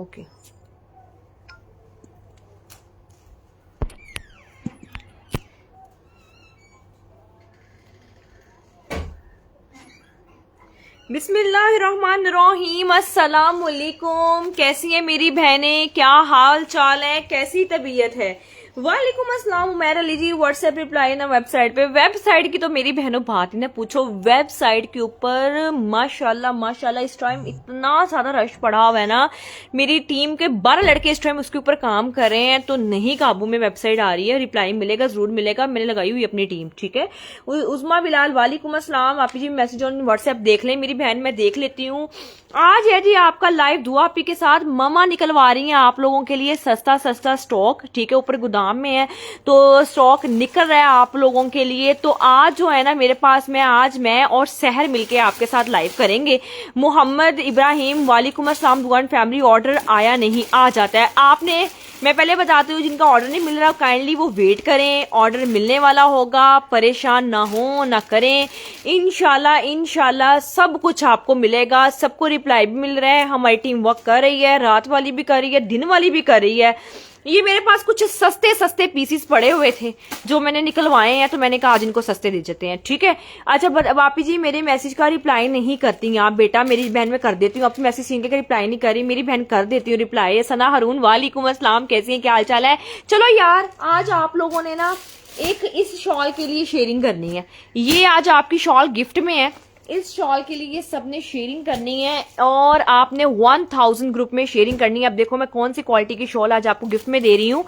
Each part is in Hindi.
ओके। बिस्मिल्लाहिर्रहमानिर्रहीम, अस्सलाम वालेकुम। कैसी है मेरी बहनें, क्या हाल चाल है, कैसी तबीयत है? वालेकुम अस्सलाम उमैर अली जी। व्हाट्सएप रिप्लाई ना वेबसाइट पे। वेबसाइट की तो मेरी बहनों बात ही ना पूछो। वेबसाइट के ऊपर माशाल्लाह माशाल्लाह इस टाइम इतना ज्यादा रश पड़ा हुआ है ना। मेरी टीम के 12 लड़के इस टाइम उसके ऊपर काम कर रहे हैं, तो नहीं काबू में वेबसाइट आ रही है। रिप्लाई मिलेगा, जरूर मिलेगा। मैंने लगाई हुई अपनी टीम, ठीक है। उस्मा बिलाल वालेकुम अस्सलाम। आप जी मैसेज ऑन व्हाट्सएप देख लें मेरी बहन, मैं देख लेती हूँ। आज है जी आपका लाइव दुआ आपी के साथ। ममा निकलवा रही हैं आप लोगों के लिए सस्ता सस्ता स्टॉक, ठीक है। ऊपर गोदाम में है तो स्टॉक निकल रहा है आप लोगों के लिए। तो आज जो है ना मेरे पास में, आज मैं और सहर मिलके आपके साथ लाइव करेंगे। मोहम्मद इब्राहिम वालेकुम अस्सलाम। दुआन फैमिली ऑर्डर आया नहीं, आ जाता है। आपने, मैं पहले बताती हूँ, जिनका ऑर्डर नहीं मिल रहा काइंडली वो वेट करें, ऑर्डर मिलने वाला होगा। परेशान ना हो, ना करें। इंशाल्लाह इंशाल्लाह सब कुछ आपको मिलेगा। सबको रिप्लाई भी मिल रहा है। हमारी टीम वर्क कर रही है, रात वाली भी कर रही है, दिन वाली भी कर रही है। ये मेरे पास कुछ सस्ते सस्ते पीसीस पड़े हुए थे जो मैंने निकलवाए हैं, तो मैंने कहा आज इनको सस्ते दे देते हैं, ठीक है। अच्छा वापी जी मेरे मैसेज का रिप्लाई नहीं करती आप बेटा। मेरी बहन मैं कर देती हूँ, आपकी मैसेज सीन के रिप्लाई नहीं कर रही, मेरी बहन कर देती हूँ रिप्लाई। सना हरून वालेकुम अस्सलाम, कैसी है, क्या हाल चाल है? चलो यार, आज आप लोगों ने ना एक इस शॉल के लिए शेयरिंग करनी है। ये आज आपकी शॉल गिफ्ट में है। इस शॉल के लिए सबने शेयरिंग करनी है और आपने 1000 ग्रुप में शेयरिंग करनी है। अब देखो मैं कौन सी क्वालिटी की शॉल आज आपको गिफ्ट में दे रही हूँ।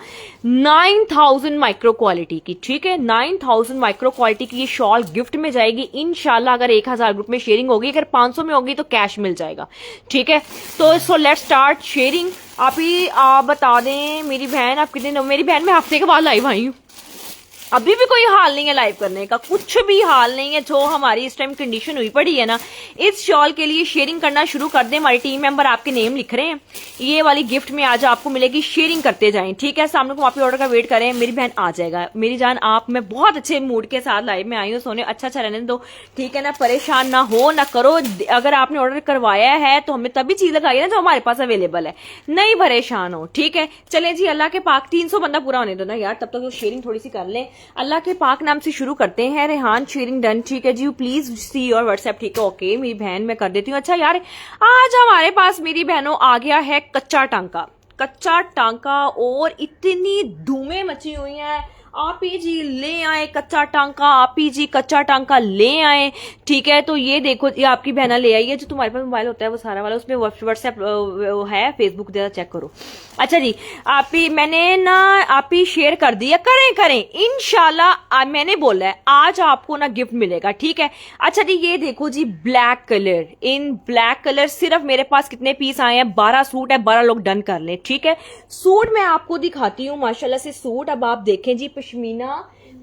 9000 माइक्रो क्वालिटी की, ठीक है। 9000 माइक्रो क्वालिटी की ये शॉल गिफ्ट में जाएगी इंशाल्लाह। अगर 1000 ग्रुप में शेयरिंग होगी, अगर 500 में होगी तो कैश मिल जाएगा, ठीक है। तो सो लेट्स स्टार्ट शेयरिंग। आप बता दें मेरी बहन, आप कितने, मेरी बहन मैं हफ्ते के बाद लाइव आई हूँ। अभी भी कोई हाल नहीं है लाइव करने का, कुछ भी हाल नहीं है। जो हमारी इस टाइम कंडीशन हुई पड़ी है ना, इस शॉल के लिए शेयरिंग करना शुरू कर दें। हमारी टीम मेंबर आपके नेम लिख रहे हैं। ये वाली गिफ्ट में आज आपको मिलेगी, शेयरिंग करते जाएं, ठीक है। सामने को आप ऑर्डर का वेट करें, मेरी बहन आ जाएगा। मेरी जान आप, मैं बहुत अच्छे मूड के साथ लाइव में आई हूँ। सोने अच्छा अच्छा रहने दो, ठीक है ना। परेशान ना हो, ना करो। अगर आपने ऑर्डर करवाया है तो हमें तभी चीज लगाई ना जो हमारे पास अवेलेबल है, नहीं परेशान हो, ठीक है। चले जी, अल्लाह के पाक 300 बंदा पूरा होने दो ना यार, तब तक तो शेयरिंग थोड़ी सी कर लें। अल्लाह के पाक नाम से शुरू करते हैं। रेहान शेयरिंग डन, ठीक है जी। प्लीज सी योर व्हाट्सएप, ठीक है, ओके। मेरी बहन मैं कर देती हूँ। अच्छा यार, आज हमारे पास मेरी बहनों आ गया है कच्चा टांका। कच्चा टांका और इतनी धूमें मची हुई हैं। आप ही जी ले आए कच्चा टांका, आप ही जी कच्चा टांका ले आए, ठीक है। तो ये देखो, ये आपकी बहना ले आई है। जो तुम्हारे पास मोबाइल होता है वो सारा वाला, उसमें व्हाट्सएप है, फेसबुक जरा चेक करो। अच्छा जी, आप ही मैंने ना आप ही शेयर कर दिया, करें करें इंशाल्लाह। मैंने बोला है आज आपको ना गिफ्ट मिलेगा, ठीक है। अच्छा जी, ये देखो जी, ब्लैक कलर, इन ब्लैक कलर सिर्फ मेरे पास कितने पीस आए हैं? 12 सूट है, 12 लोग डन कर लें, ठीक है। सूट मैं आपको दिखाती हूँ माशाल्लाह से सूट। अब आप देखें जी,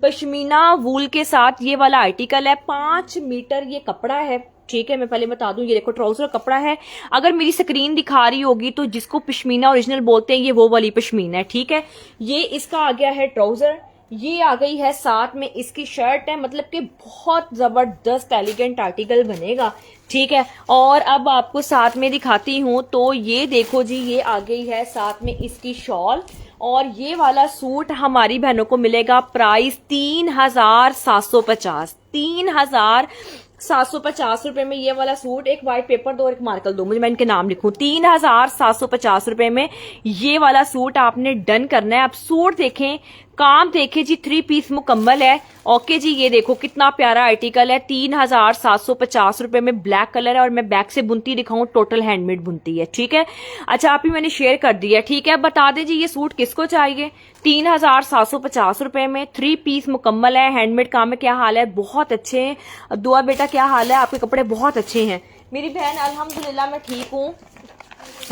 पश्मीना वूल के साथ ये वाला आर्टिकल है। 5 मीटर ये कपड़ा है, ठीक है। मैं पहले बता दूं, ये देखो ट्राउजर कपड़ा है। अगर मेरी स्क्रीन दिखा रही होगी तो जिसको पश्मीना ओरिजिनल बोलते हैं, ये वो वाली पश्मीना है, ठीक है। ये इसका आ गया है ट्राउजर, ये आ गई है साथ में इसकी शर्ट है। मतलब कि बहुत जबरदस्त एलिगेंट आर्टिकल बनेगा, ठीक है। और अब आपको साथ में दिखाती हूं, तो ये देखो जी, ये आ गई है साथ में इसकी शॉल। और ये वाला सूट हमारी बहनों को मिलेगा प्राइस 3750, 3750 रुपए में ये वाला सूट। एक व्हाइट पेपर दो और एक मार्कर दो मुझे, मैं इनके नाम लिखूं। 3750 रुपए में ये वाला सूट आपने डन करना है। आप सूट देखें, काम देखें जी, 3 पीस मुकम्मल है, ओके जी। ये देखो कितना प्यारा आर्टिकल है, 3750 रुपए में ब्लैक कलर है। और मैं बैक से बुनती दिखाऊं, टोटल हैंडमेड बुनती है, ठीक है। अच्छा, आप ही मैंने शेयर कर दिया, ठीक है। अब बता दें जी, ये सूट किसको चाहिए? 3750 रुपए में 3 पीस मुकम्मल है, हैंडमेड काम है। क्या हाल है? बहुत अच्छे हैं। दुआ बेटा क्या हाल है? आपके कपड़े बहुत अच्छे हैं मेरी बहन, अल्हम्दुलिल्लाह मैं ठीक हूँ।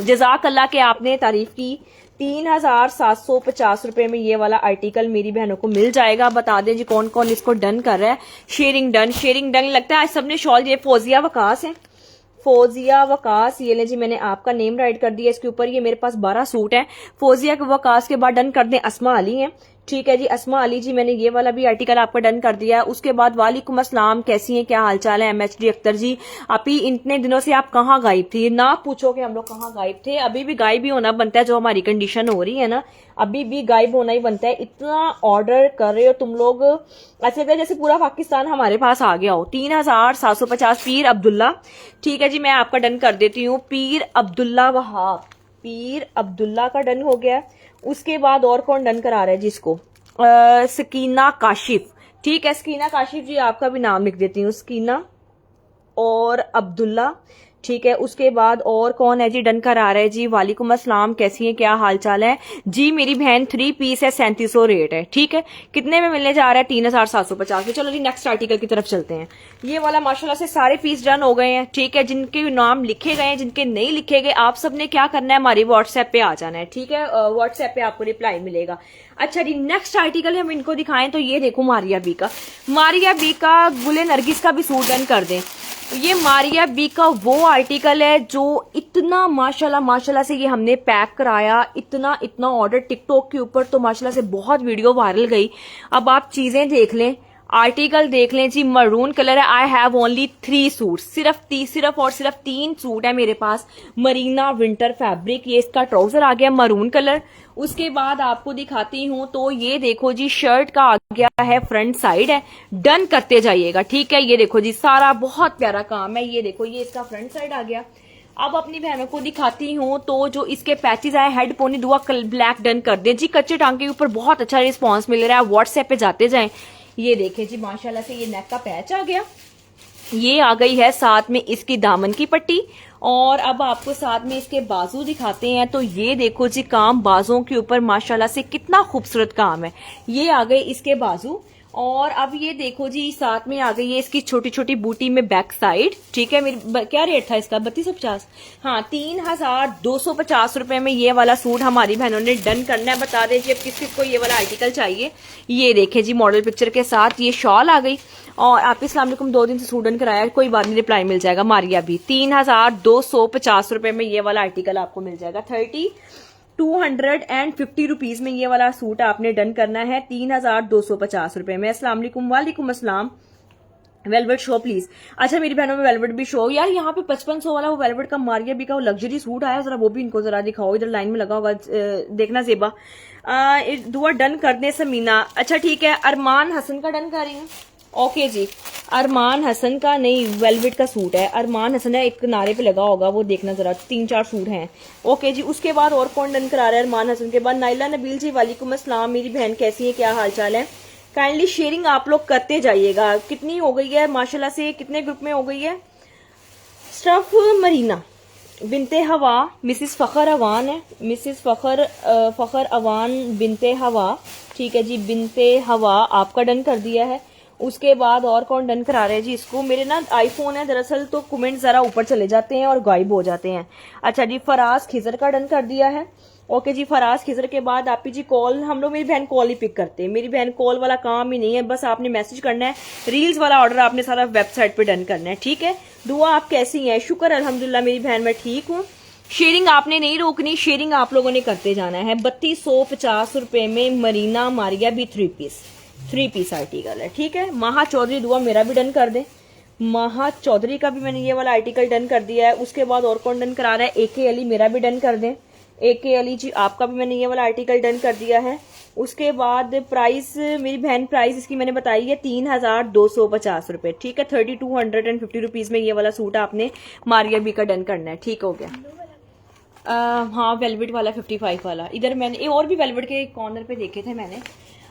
जज़ाक अल्लाह के आपने तारीफ की। 3750 रुपए में ये वाला आर्टिकल मेरी बहनों को मिल जाएगा। बता दें जी कौन कौन इसको डन कर रहा है। Sharing done, sharing done. लगता है आज सबने शॉल, ये फौजिया वकास है, फौजिया वकास, ये ले जी, मैंने आपका नेम राइट कर दिया इसके ऊपर। ये मेरे पास 12 सूट है। फौजिया के वकास के बाद डन कर दें, अस्मा अली है, ठीक है जी। अस्मा अली जी, मैंने ये वाला भी आर्टिकल आपका डन कर दिया है। उसके बाद वालेकुम अस्सलाम, कैसी हैं, क्या हालचाल है। MHD अख्तर जी, अभी इतने दिनों से आप कहाँ गायब थी, ना पूछो कि हम लोग कहाँ गायब थे। अभी भी गायब ही होना बनता है, जो हमारी कंडीशन हो रही है ना, अभी भी गायब होना ही बनता है। इतना ऑर्डर कर रहे हो तुम लोग, ऐसे लगता है जैसे पूरा पाकिस्तान हमारे पास आ गया हो। 3750 पीर अब्दुल्ला, ठीक है जी, मैं आपका डन कर देती हूँ। पीर अब्दुल्ला वहाब, पीर अब्दुल्ला का डन हो गया। उसके बाद और कौन डन करा रहा है जिसको, सकीना काशिफ, ठीक है। सकीना काशिफ जी, आपका भी नाम लिख देती हूँ, सकीना और अब्दुल्ला, ठीक है। उसके बाद और कौन है जी, डन करा रहा है जी। वालेकुम अस्सलाम, कैसी हैं, क्या हाल चाल है जी। मेरी बहन 3 पीस है, 3700 रेट है, ठीक है। कितने में मिलने जा रहा है, 3750 में। चलो जी नेक्स्ट आर्टिकल की तरफ चलते हैं। ये वाला माशाल्लाह से सारे पीस डन हो गए हैं, ठीक है। जिनके नाम लिखे गए हैं, जिनके नहीं लिखे गए, आप सबने क्या करना है, हमारी व्हाट्सएप पे आ जाना है, ठीक है। व्हाट्सएप पे आपको रिप्लाई मिलेगा। अच्छा जी, नेक्स्ट आर्टिकल हम इनको दिखाएं तो ये देखो, मारिया बी का, मारिया बी का गुले नरगिस का भी सूट डन कर दें। ये मारिया बी का वो आर्टिकल है जो इतना माशाल्लाह से ये हमने पैक कराया, इतना ऑर्डर सिर्फ के ऊपर तो माशाल्लाह से बहुत वीडियो वायरल गई। अब आप चीजें देख लें, आर्टिकल देख लें जी। मरून कलर है, आई हैव ओनली 3 सूट, सिर्फ और सिर्फ 3 सूट है मेरे पास। मरीना विंटर फैब्रिक, ये इसका ट्राउजर आ गया मरून कलर। उसके बाद आपको दिखाती हूं तो ये देखो जी, शर्ट का आ गया है, फ्रंट साइड है, डन करते जाइएगा, ठीक है। ये देखो जी, सारा बहुत प्यारा काम है। ये देखो, ये इसका फ्रंट साइड आ गया। अब अपनी बहनों को दिखाती हूँ तो जो इसके पैचेज आए, हेड पोनी दुआ ब्लैक डन कर दे जी। कच्चे टांके के ऊपर बहुत अच्छा रिस्पॉन्स मिल रहा है, व्हाट्सएप पे जाते जाएं। ये देखें जी, माशाल्लाह से ये नेक का पैच आ गया, ये आ गई है साथ में इसकी दामन की पट्टी। और अब आपको साथ में इसके बाजू दिखाते हैं तो ये देखो जी, काम बाजुओं के ऊपर माशाल्लाह से कितना खूबसूरत काम है। ये आ गए इसके बाजू। और अब ये देखो जी, साथ में आ गई है इसकी छोटी छोटी बूटी में बैक साइड, ठीक है। मेरी क्या रेट था इसका, 3250, हाँ 3250 रुपए में ये वाला सूट हमारी बहनों ने डन करना है। बता दीजिए अब किस किस को ये वाला आर्टिकल चाहिए। ये देखे जी, मॉडल पिक्चर के साथ ये शॉल आ गई। और आप अस्सलाम वालेकुम, 2 दिन से सूट डन कराया, कोई बात नहीं, रिप्लाई मिल जाएगा। मारिया भी 3250 रुपए में ये वाला आर्टिकल आपको मिल जाएगा। 250 रुपीज में ये वाला सूट आपने डन करना है, 3250 रुपए में। अस्सलाम वालेकुम, वालेकुम अस्सलाम। Velvet show please. अच्छा मेरी बहनों में वेलवेट भी शो, यार यहाँ पे 5500 वाला वो वेलवेट का मारिया बी का वो लग्जरी सूट आया, जरा वो भी इनको जरा दिखाओ, इधर लाइन में लगा होगा, देखना जेबा। दुआ डन कर दे समीना। अच्छा ठीक है, अरमान हसन का डन कर रही हूँ, ओके जी। अरमान हसन का नहीं, वेलवेट का सूट है, अरमान हसन है, एक किनारे पे लगा होगा, वो देखना जरा, 3-4 सूट हैं, ओके जी। उसके बाद और कौन डन करा रहा है अरमान हसन के बाद, नाइला नबील जी, वालेकुम अस्सलाम मेरी बहन, कैसी है, क्या हाल चाल है। काइंडली शेयरिंग आप लोग करते जाइएगा। कितनी हो गई है माशाल्लाह से, कितने ग्रुप में हो गई है। स्टफ मरीना बिनते हवा, मिसिस फखर अवान है, मिसिस फखर अवान बिनते हवा, ठीक है जी, बिनते हवा आपका डन कर दिया है। उसके बाद और कौन डन करा रहे हैं जी इसको, मेरे ना आईफोन है दरअसल तो कमेंट जरा ऊपर चले जाते हैं और गायब हो जाते हैं। अच्छा जी, फराज खिजर का डन कर दिया है, ओके जी। फराज खिजर के बाद आप जी कॉल, हम लोग मेरी बहन कॉल ही पिक करते हैं, मेरी बहन कॉल वाला काम ही नहीं है, बस आपने मैसेज करना है। रील्स वाला ऑर्डर आपने सारा वेबसाइट पे डन करना है, ठीक है। दुआ आप कैसी हैं, शुक्र अल्हम्दुलिल्लाह मेरी बहन, मैं ठीक हूँ। शेयरिंग आपने नहीं रोकनी, शेयरिंग आप लोगों ने करते जाना है। 3250 रुपए में मरीना मारिया भी 3 पीस आर्टिकल है, ठीक है। महा चौधरी दुआ मेरा भी डन कर दे, महा चौधरी का भी मैंने ये वाला आर्टिकल डन कर दिया है। उसके बाद और कौन डन करा रहा है, AK अली मेरा भी डन कर दे, AK अली जी आपका भी मैंने ये वाला आर्टिकल डन कर दिया है। उसके बाद प्राइस मेरी बहन, प्राइस इसकी मैंने बताई है 3250 रुपए, ठीक है। 3250 रुपीज में ये वाला सूट आपने मारिया बी का डन करना है, ठीक हो गया। हाँ वेलवेट वाला 55 वाला, इधर मैंने और भी वेलवेट के कॉर्नर पे देखे थे मैंने।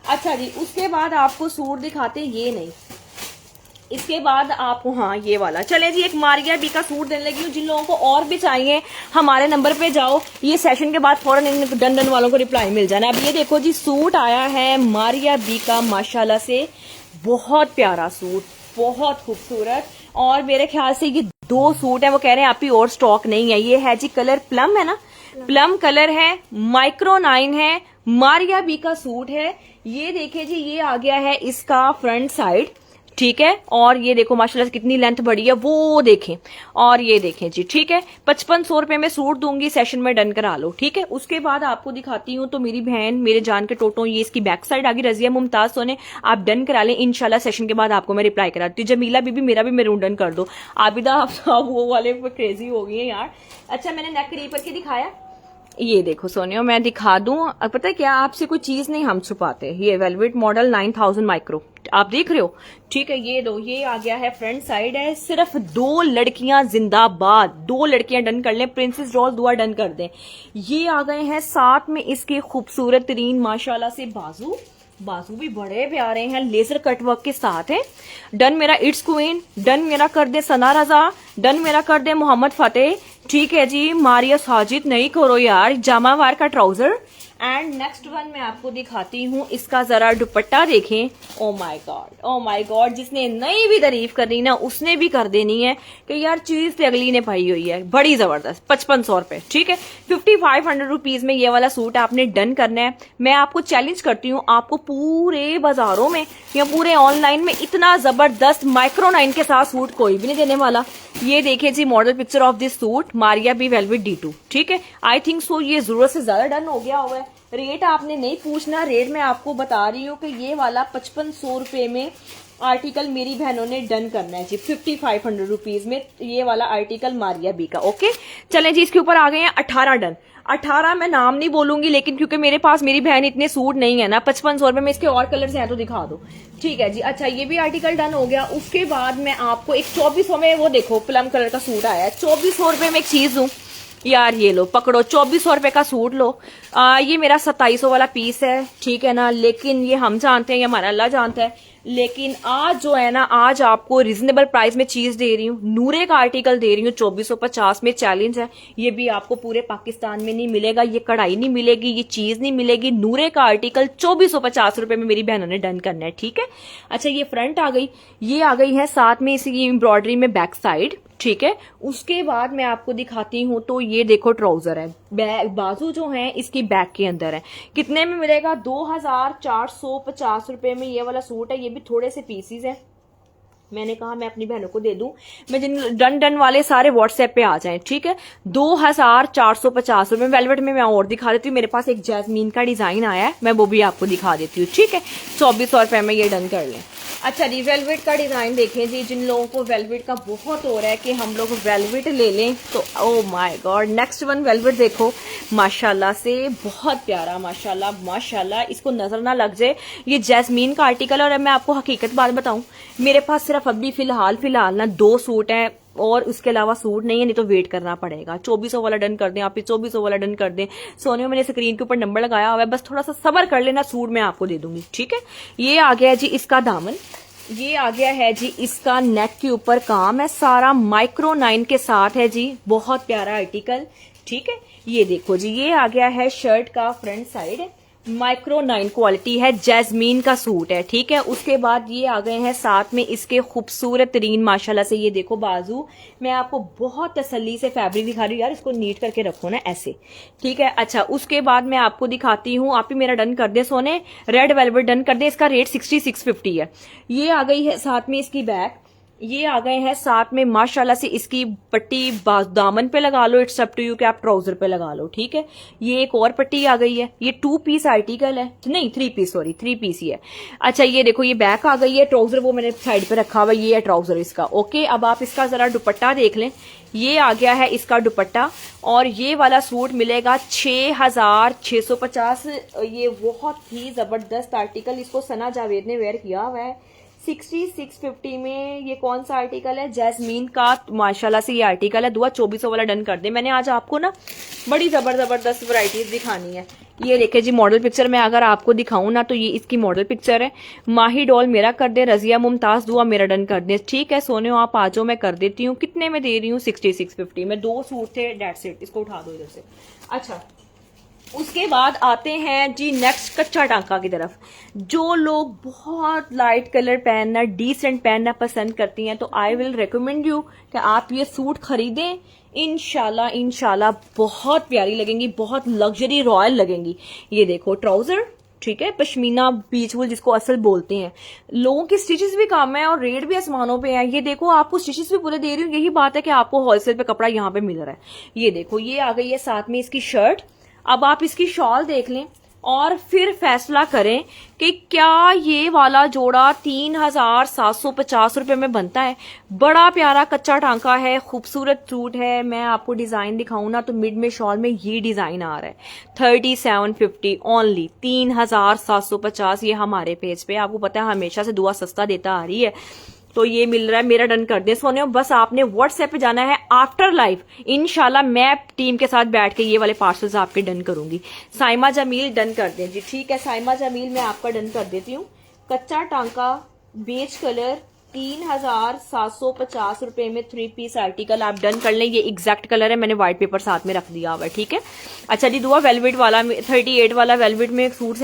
अच्छा जी, उसके बाद आपको सूट दिखाते, ये नहीं, इसके बाद आपको, हाँ ये वाला, चले जी एक मारिया बी का सूट देने लगी हूँ। जिन लोगों को और भी चाहिए हमारे नंबर पे जाओ, ये सेशन के बाद फौरन इन डन वालों को रिप्लाई मिल जाना। अब ये देखो जी, सूट आया है मारिया बी का, माशाल्लाह से बहुत प्यारा सूट, बहुत खूबसूरत। और मेरे ख्याल से ये 2 सूट है, वो कह रहे हैं आप ही और स्टॉक नहीं है। ये है जी कलर प्लम है ना, प्लम कलर है, माइक्रो 9 है, मारिया बी का सूट है। ये देखिए जी, ये आ गया है इसका फ्रंट साइड, ठीक है। और ये देखो माशाल्लाह से कितनी लेंथ बड़ी है वो देखें, और ये देखें जी, ठीक है। 5500 रुपए में सूट दूंगी, सेशन में डन करा लो, ठीक है। उसके बाद आपको दिखाती हूँ तो मेरी बहन मेरे जान के टोटो, ये इसकी बैक साइड आ गई, रजिया मुमताज सोने, आप डन करा लें इंशाल्लाह। सेशन के बाद आपको मैं रिप्लाई कराती हूँ। जमीला बीबी मेरा भी मेरून डन कर दो। आबिदा आप वो वाले क्रेजी हो गई है यार। अच्छा मैंने नेक रीपर की दिखाया, ये देखो सोनिया मैं दिखा दूं, पता है क्या, आपसे कोई चीज नहीं हम छुपाते। ये वेलवेट मॉडल 9000 माइक्रो आप देख रहे हो, ठीक है। ये दो, ये आ गया है फ्रंट साइड है। सिर्फ 2 लड़कियां जिंदाबाद, 2 लड़कियां डन कर लें, प्रिंसेस डॉल दुआ डन कर दें। ये आ गए हैं साथ में इसके खूबसूरत तरीन माशाल्लाह से बाजू, बाजू भी बड़े प्यारे हैं, लेजर कटवर्क के साथ है। डन मेरा इट्स क्वीन, डन मेरा कर दे सना रजा, डन मेरा कर दे मोहम्मद फतेह, ठीक है जी। मारिया साजिद नहीं करो यार, जामावार का ट्राउजर। एंड नेक्स्ट वन मैं आपको दिखाती हूँ, इसका जरा दुपट्टा देखें। Oh my God, oh my God, जिसने नहीं भी तारीफ करनी ना उसने भी कर देनी है कि यार चीज तो अगली ने पाई हुई है, बड़ी जबरदस्त। 5500 रुपए, ठीक है। 5500 रुपीज में ये वाला सूट आपने डन करना है। मैं आपको चैलेंज करती हूँ, आपको पूरे बाजारों में या पूरे ऑनलाइन में इतना जबरदस्त माइक्रो 9 के साथ सूट कोई भी नहीं देने वाला। ये देखिए जी model picture of this suit, Maria B velvet D2, ठीक है। आई थिंक सो ये जरूरत से ज्यादा डन हो गया हुआ है। रेट आपने नहीं पूछना, रेट मैं आपको बता रही हूँ कि ये वाला 5500 रुपए में आर्टिकल मेरी बहनों ने डन करना है जी, 5500 रुपीज में ये वाला आर्टिकल मारिया बी का, ओके। चलें जी, इसके ऊपर आ गए हैं 18 डन। 18 मैं नाम नहीं बोलूंगी, लेकिन क्योंकि मेरे पास मेरी बहन इतने सूट नहीं है ना, 5500 रुपए में इसके और कलर्स हैं तो दिखा दो, ठीक है जी। अच्छा ये भी आर्टिकल डन हो गया। उसके बाद मैं आपको एक 2400 में, वो देखो प्लम कलर का सूट आया है, 2400 रुपए में एक चीज दूं यार, ये लो पकड़ो, 2400 रुपए का सूट लो। ये मेरा 2700 वाला पीस है, ठीक है ना, लेकिन ये हम जानते हैं, ये हमारा अल्लाह जानता है। लेकिन आज जो है ना, आज आपको रिजनेबल प्राइस में चीज दे रही हूँ, नूरे का आर्टिकल दे रही हूँ 2450 में। चैलेंज है, ये भी आपको पूरे पाकिस्तान में नहीं मिलेगा, ये कढ़ाई नहीं मिलेगी, ये चीज नहीं मिलेगी। नूरे का आर्टिकल 2450 रुपए में मेरी बहनों ने डन करना है, ठीक है। अच्छा ये फ्रंट आ गई, ये आ गई है साथ में इसकी एम्ब्रॉयडरी में बैक साइड, ठीक है। उसके बाद मैं आपको दिखाती हूँ तो ये देखो ट्राउजर है, बाजू जो है इसकी बैक के अंदर है। कितने में मिलेगा? 2450 रुपए में ये वाला सूट है। ये भी थोड़े से पीसीज है, मैंने कहा मैं अपनी बहनों को दे दूं। मैं जिन डन वाले सारे व्हाट्सएप पे आ जाएं, ठीक है। 2450 रुपए। वेलवेट में मैं और दिखा देती हूँ, मेरे पास एक जैस्मीन का डिजाइन आया है, मैं वो भी आपको दिखा देती हूँ, ठीक है। 2400 रुपए में ये डन कर लें। अच्छा जी वेलवेट का डिजाइन देखें जी, जिन लोगों को वेलवेट का बहुत हो रहा है कि हम लोग वेलवेट ले लें तो oh my God, next one velvet देखो माशाल्लाह से बहुत प्यारा, माशाल्लाह माशाल्लाह, इसको नजर ना लग जाए, ये जैस्मीन का आर्टिकल। और अब मैं आपको हकीकत बात बताऊं, मेरे पास सिर्फ अभी फिलहाल ना 2 सूट हैं और उसके अलावा सूट नहीं है, नहीं तो वेट करना पड़ेगा। 2400 वाला डन कर दें आप, 2400 वाला डन कर दें। सोने में मैंने स्क्रीन के ऊपर नंबर लगाया हुआ है, बस थोड़ा सा सब्र कर लेना, सूट मैं आपको दे दूंगी, ठीक है। ये आ गया जी इसका दामन, ये आ गया है जी इसका नेक के ऊपर काम है, सारा माइक्रो 9 के साथ है जी, बहुत प्यारा आर्टिकल, ठीक है। ये देखो जी, ये आ गया है शर्ट का फ्रंट साइड, माइक्रो 9 क्वालिटी है, जैस्मीन का सूट है, ठीक है। उसके बाद ये आ गए हैं साथ में इसके खूबसूरत तरीन माशाल्लाह से, ये देखो बाजू, मैं आपको बहुत तसल्ली से फैब्रिक दिखा रही हूँ यार, इसको नीट करके रखो ना ऐसे, ठीक है। अच्छा उसके बाद मैं आपको दिखाती हूँ, आप ही मेरा डन कर दे सोने, रेड वेलवेट डन कर दे, इसका रेट 6650 है। ये आ गई है साथ में इसकी बैक, ये आ गए हैं साथ में माशाल्लाह से इसकी पट्टी दामन पे लगा लो, इट्स अप टू यू कि आप ट्राउजर पे लगा लो, ठीक है। ये एक और पट्टी आ गई है, ये 2 पीस आर्टिकल है, नहीं 3 पीस, सॉरी 3 पीस ही है। अच्छा ये देखो ये बैक आ गई है, ट्राउजर वो मैंने साइड पे रखा हुआ, ये है ट्राउजर इसका, ओके। अब आप इसका जरा दुपट्टा देख लें, ये आ गया है इसका दुपट्टा, और ये वाला सूट मिलेगा 6650। ये बहुत ही जबरदस्त आर्टिकल, इसको सना जावेद ने वेयर किया हुआ है। 6650 में ये कौन सा आर्टिकल है? जैस्मीन का माशाल्लाह से ये आर्टिकल है। दुआ 2400 वाला डन कर दे। मैंने आज आपको ना बड़ी जबरदस्त वैरायटीज दिखानी है। ये देखे जी मॉडल पिक्चर में अगर आपको दिखाऊं ना तो ये इसकी मॉडल पिक्चर है। माही डॉल मेरा कर दे, रजिया मुमताज दुआ मेरा डन कर दे, ठीक है। सोने आप आ जाओ, मैं कर देती हूँ। कितने में दे रही हूँ? 6650 में 2 सूट थे, डेट्स इट। इसको उठा दो इधर से। अच्छा उसके बाद आते हैं जी नेक्स्ट कच्चा टांका की तरफ। जो लोग बहुत लाइट कलर पहनना, डिसेंट पहनना पसंद करती हैं तो आई विल रिकमेंड यू कि आप ये सूट खरीदें। इंशाल्लाह बहुत प्यारी लगेंगी, बहुत लग्जरी रॉयल लगेंगी। ये देखो ट्राउजर, ठीक है, पश्मीना बीच वूल जिसको असल बोलते हैं। लोगों की स्टिचेस भी कम है और रेट भी आसमानों पे है। ये देखो आपको स्टिचेस भी पूरे दे रही हूँ, यही बात है कि आपको होलसेल पे कपड़ा यहाँ पे मिल रहा है। ये देखो ये आ गई है साथ में इसकी शर्ट। अब आप इसकी शॉल देख लें और फिर फैसला करें कि क्या ये वाला जोड़ा 3750 रुपए में बनता है। बड़ा प्यारा कच्चा टांका है, खूबसूरत सूट है। मैं आपको डिजाइन दिखाऊं ना तो मिड में शॉल में ये डिजाइन आ रहा है 3750 ओनली, 3750। ये हमारे पेज पे, आपको पता है हमेशा से दुआ सस्ता देता आ रही है, तो ये मिल रहा है। मेरा डन कर दे सोने, बस आपने व्हाट्सएप पे जाना है आफ्टर लाइव। इंशाल्लाह मैं टीम के साथ बैठ के ये वाले पार्सल्स आपके डन करूंगी। साइमा जमील डन कर दें जी, ठीक है। साइमा जमील मैं आपका डन कर देती हूँ। कच्चा टांका बेज कलर 3750 रुपए में 3 पीस आर्टिकल आप डन कर लें। ये एग्जैक्ट कलर है, मैंने व्हाइट पेपर साथ में रख दिया हुआ है, ठीक है। अच्छा जी, दुआ वेलवेट वाला 38 वाला वेलवेट में सूट्स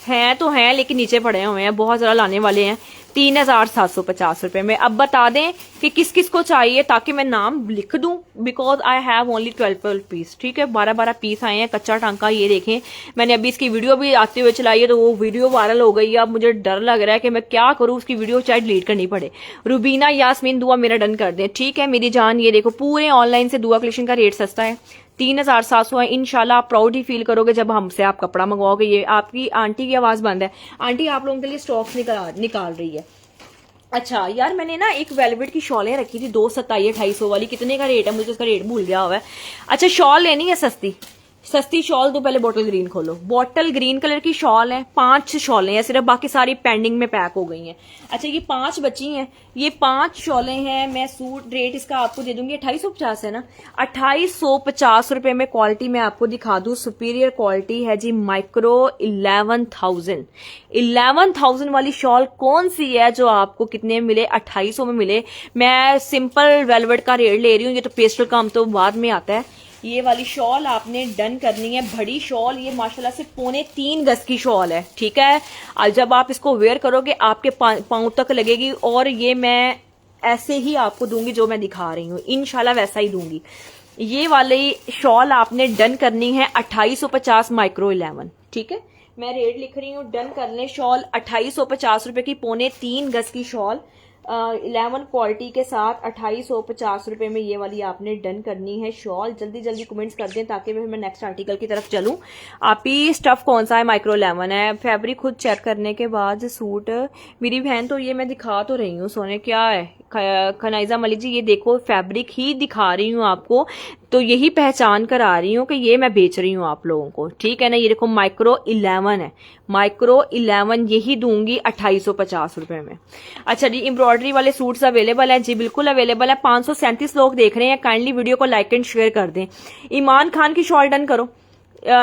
हैं तो हैं, लेकिन नीचे पड़े हुए हैं, बहुत ज्यादा लाने वाले हैं 3750 रुपए में। अब बता दें कि किस किस को चाहिए ताकि मैं नाम लिख दूं, because I have only 12 piece, ठीक है। 12 पीस आए हैं। कच्चा टांका ये देखें, मैंने अभी इसकी वीडियो भी आते हुए चलाई है तो वो वीडियो वायरल हो गई है। अब मुझे डर लग रहा है कि मैं क्या करूं, उसकी वीडियो चाहे डिलीट करनी पड़े। रुबीना यास्मीन दुआ मेरा डन कर दें, ठीक है मेरी जान। ये देखो पूरे ऑनलाइन से दुआ कलेक्शन का रेट सस्ता है, 3700 है। इंशाल्लाह आप प्राउड ही फील करोगे जब हमसे आप कपड़ा मंगवाओगे। ये आपकी आंटी की आवाज बंद है, आंटी आप लोगों के लिए स्टॉक्स निकाल रही है। अच्छा यार, मैंने ना एक वेलवेट की शॉलें रखी थी 227-250 वाली, कितने का रेट है मुझे उसका रेट भूल गया हुआ है। अच्छा शॉल लेनी है सस्ती शॉल, तो पहले बॉटल ग्रीन खोलो। बॉटल ग्रीन कलर की शॉल है, 5 शॉलें हैं सिर्फ, बाकी सारी पेंडिंग में पैक हो गई हैं। अच्छा ये 5 बची हैं, ये 5 शॉलें हैं। मैं सूट रेट इसका आपको दे दूंगी 2850 है ना, 2850 रुपए में। क्वालिटी मैं आपको दिखा दूं, सुपीरियर क्वालिटी है जी, माइक्रो 11,000 वाली शॉल कौन सी है जो आपको कितने में मिले, 2800 में मिले। मैं सिंपल वेलवेट का रेट ले रही हूँ, ये तो पेस्टल काम तो बाद में आता है। ये वाली शॉल आपने डन करनी है, बड़ी शॉल, ये माशाल्लाह से 3.25 गज की शॉल है, ठीक है। और जब आप इसको वेयर करोगे आपके पांव तक लगेगी, और ये मैं ऐसे ही आपको दूंगी जो मैं दिखा रही हूँ, इंशाल्लाह वैसा ही दूंगी। ये वाली शॉल आपने डन करनी है 2850 माइक्रो 11, ठीक है। मैं रेट लिख रही हूँ, डन कर लें। शॉल 2850 रुपए की 3.25 गज की शॉल 11 क्वालिटी के साथ 2850 रुपए में ये वाली आपने डन करनी है शॉल। जल्दी जल्दी कमेंट्स कर दें ताकि मैं नेक्स्ट आर्टिकल की तरफ चलूं। आप ही स्टफ कौन सा है, माइक्रो 11 है। फैब्रिक खुद चेक करने के बाद सूट मेरी बहन, तो ये मैं दिखा तो रही हूँ सोने, क्या है खनाइजा मलिक जी, ये देखो फैब्रिक ही दिखा रही हूँ आपको, तो यही पहचान करा रही हूँ कि ये मैं बेच रही हूँ आप लोगों को, ठीक है ना। ये देखो माइक्रो 11 है, माइक्रो 11 यही दूंगी 2850 रुपए में। अच्छा जी, एम्ब्रॉयडरी वाले सूट्स अवेलेबल है जी, बिल्कुल अवेलेबल है। 537 लोग देख रहे हैं, काइंडली वीडियो को लाइक एंड शेयर कर दें। ईमान खान की शॉल डन करो।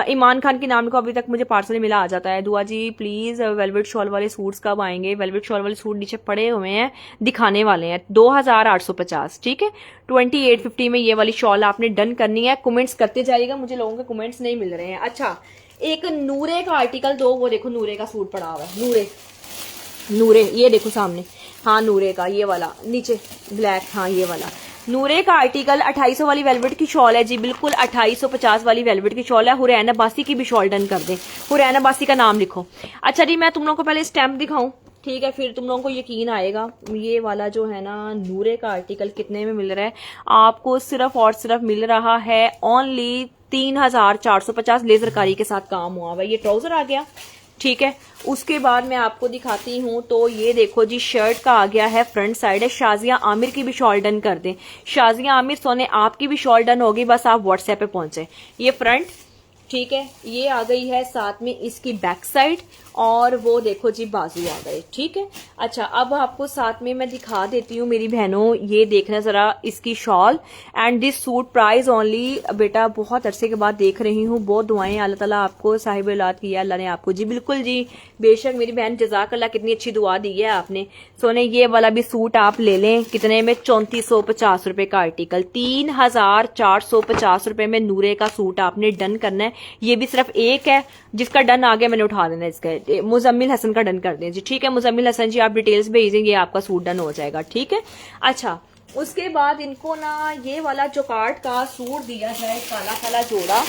ईमान खान के नाम को अभी तक मुझे पार्सल मिला आ जाता है। दुआ जी प्लीज वेलवेट शॉल वाले सूट्स कब आएंगे। वेलवेट शॉल वाले सूट नीचे पड़े हुए हैं, दिखाने वाले हैं 2850, ठीक है। 2850 में ये वाली शॉल आपने डन करनी है। कमेंट्स करते जाइएगा, मुझे लोगों के कमेंट्स नहीं मिल रहे हैं। अच्छा एक नूरे का आर्टिकल दो, वो देखो नूरे का सूट पड़ा हुआ है, नूरे ये देखो सामने, हाँ नूरे का ये वाला नीचे ब्लैक, हाँ ये वाला नूरे का आर्टिकल 2800 वाली वेलवेट की शॉल है जी, बिल्कुल 2850 वाली वेलवेट की शॉल है। हुरैन अब्बासी की भी शॉल डन कर दें, हुरैन अब्बासी का नाम लिखो। अच्छा जी, मैं तुम लोगों को पहले स्टैम्प दिखाऊं, ठीक है, फिर तुम लोगों को यकीन आएगा। ये वाला जो है ना नूरे का आर्टिकल कितने में मिल रहा है आपको, सिर्फ और सिर्फ मिल रहा है ओनली 3450। लेजरकारी के साथ काम हुआ हुआ, ये ट्राउजर आ गया, ठीक है। उसके बाद मैं आपको दिखाती हूँ, तो ये देखो जी शर्ट का आ गया है, फ्रंट साइड है। शाजिया आमिर की भी शॉल डन कर दें। शाजिया आमिर सोने आपकी भी शॉल डन होगी, बस आप व्हाट्सएप पे पहुंचे। ये फ्रंट, ठीक है, ये आ गई है, साथ में इसकी बैक साइड, और वो देखो जी बाजू आ गए, ठीक है। अच्छा अब आपको साथ में मैं दिखा देती हूँ मेरी बहनों, ये देखना जरा इसकी shawl and this suit price only. बेटा बहुत अरसे के बाद देख रही हूँ, बहुत दुआएं, अल्लाह ताला आपको साहिब औलाद की है, अल्लाह ने आपको जी, बिल्कुल जी बेशक मेरी बहन, जज़ाकल्लाह, कितनी अच्छी दुआ दी है आपने। सोने ये वाला भी सूट आप ले लें, कितने में, 3450 रुपए का आर्टिकल, 3450 रुपए में नूरे का सूट आपने डन करना है। ये भी सिर्फ एक है, जिसका डन आ गया मैंने उठा देना, इसका मुजम्मिल हसन का डन कर दें जी, ठीक है। मुजम्मिल हसन जी आप डिटेल्स भेजेंगे, आपका सूट डन हो जाएगा, ठीक है। अच्छा उसके बाद इनको ना ये वाला जोकार्ड का सूट दिया जाए, काला काला जोड़ा,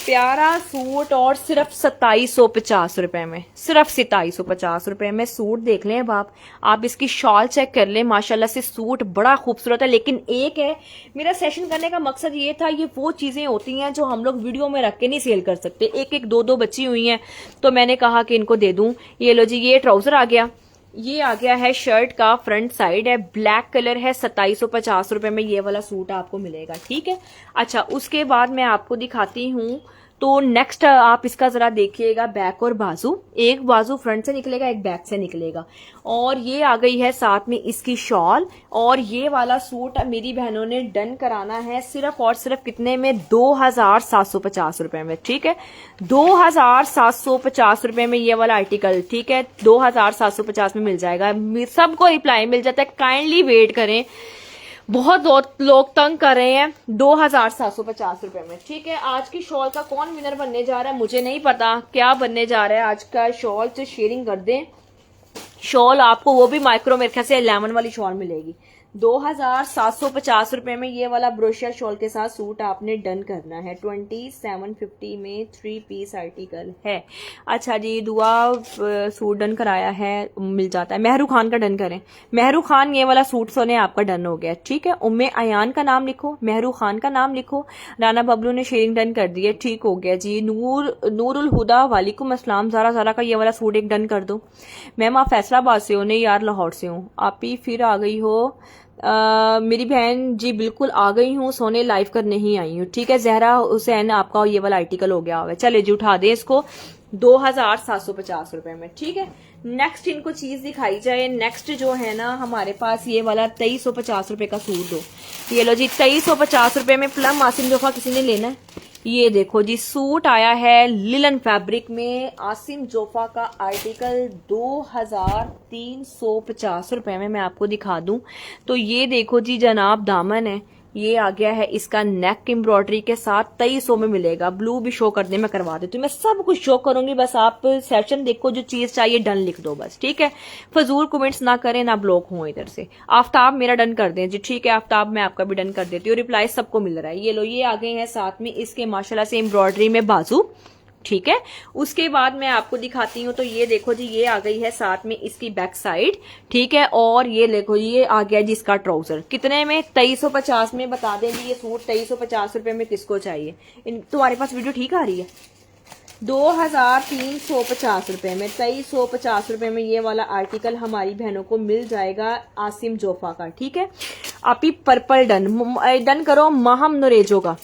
प्यारा सूट और सिर्फ 2750 रुपए में, सिर्फ 2750 रुपए में सूट देख लें। अब आप इसकी शॉल चेक कर लें, माशाल्लाह से सूट बड़ा खूबसूरत है। लेकिन एक है, मेरा सेशन करने का मकसद ये था, ये वो चीजें होती हैं जो हम लोग वीडियो में रख के नहीं सेल कर सकते। एक एक दो दो बची हुई हैं, तो मैंने कहा कि इनको दे दूं। ये लो जी, ये ट्राउजर आ गया, ये आ गया है शर्ट का फ्रंट साइड है, ब्लैक कलर है, 2750 रुपए में ये वाला सूट आपको मिलेगा। ठीक है, अच्छा उसके बाद मैं आपको दिखाती हूँ। तो नेक्स्ट आप इसका जरा देखिएगा, बैक और बाजू, एक बाजू फ्रंट से निकलेगा, एक बैक से निकलेगा। और ये आ गई है साथ में इसकी शॉल। और ये वाला सूट मेरी बहनों ने डन कराना है सिर्फ और सिर्फ कितने में, 2750 रुपए में। ठीक है, 2750 रुपए में ये वाला आर्टिकल। ठीक है, 2750 में मिल जाएगा, सबको रिप्लाई मिल जाता है। काइंडली वेट करें, बहुत लोग तंग कर रहे हैं। 2750 रुपए में। ठीक है, आज की शॉल का कौन विनर बनने जा रहा है मुझे नहीं पता, क्या बनने जा रहा है आज का शॉल, से शेयरिंग कर दें। शॉल आपको वो भी माइक्रो, मेरे ख्याल से 11 वाली शॉल मिलेगी। 2750 रुपए में ये वाला ब्रोशिया शॉल के साथ सूट आपने डन करना है। 2750 में 3 पीस आर्टिकल है। अच्छा जी, दुआ सूट डन कराया है, मिल जाता है। मेहरू खान का डन करें, मेहरू खान ये वाला सूट सोने आपका डन हो गया। ठीक है, उम्मे अयान का नाम लिखो, मेहरू खान का नाम लिखो, राना बबलू ने शेयरिंग डन कर दी है। ठीक हो गया जी। नूरुल हुदा, वालेकुम अस्सलाम। ज़ारा का ये वाला सूट एक डन कर दो। मैम आप फैसलाबाद से हो? नहीं यार, लाहौर से हूँ। आप ही फिर आ गई हो? मेरी बहन जी बिल्कुल आ गई हूँ, सोने लाइव कर नहीं आई हूँ। ठीक है, जहरा हुसैन आपका ये वाला आर्टिकल हो गया हुआ है। चले जी, उठा दे इसको 2750 रुपए में। ठीक है, नेक्स्ट इनको चीज दिखाई जाए। नेक्स्ट जो है ना हमारे पास ये वाला 2350 रुपए का सूट दो। ये लो जी, 2350 रुपए में प्लम आसिम जोफा किसी ने लेना है? ये देखो जी, सूट आया है लिलन फैब्रिक में, आसिम जोफा का आर्टिकल 2350 रुपए में। मैं आपको दिखा दूं तो ये देखो जी, जनाब दामन है, ये आ गया है इसका नेक एम्ब्रॉयडरी के साथ, 2300 में मिलेगा। ब्लू भी शो कर दे, मैं करवा देती हूँ, मैं सब कुछ शो करूंगी, बस आप सेशन देखो, जो चीज चाहिए डन लिख दो बस। ठीक है, फजूल कमेंट्स ना करें, ना ब्लॉक हो इधर से। आफ्ताब मेरा डन कर दें जी। ठीक है आफ्ताब, मैं आपका भी डन कर देती हूँ, रिप्लाई सबको मिल रहा है। ये लो, ये आ गए हैं साथ में इसके माशाल्लाह से एम्ब्रॉयडरी में बाजू। ठीक है, उसके बाद मैं आपको दिखाती हूँ। तो ये देखो जी, ये आ गई है साथ में इसकी बैक साइड। ठीक है, और ये देखो ये आ गया जी इसका ट्राउजर। कितने में? 2350 में। बता दें जी, ये सूट 2350 रुपए में किसको चाहिए? तुम्हारे पास वीडियो ठीक आ रही है? 2350 रुपए में, 2350 रुपए में ये वाला आर्टिकल हमारी बहनों को मिल जाएगा आसिम जोफा का। ठीक है, आप ही पर्पल डन करो। महम नरेजो का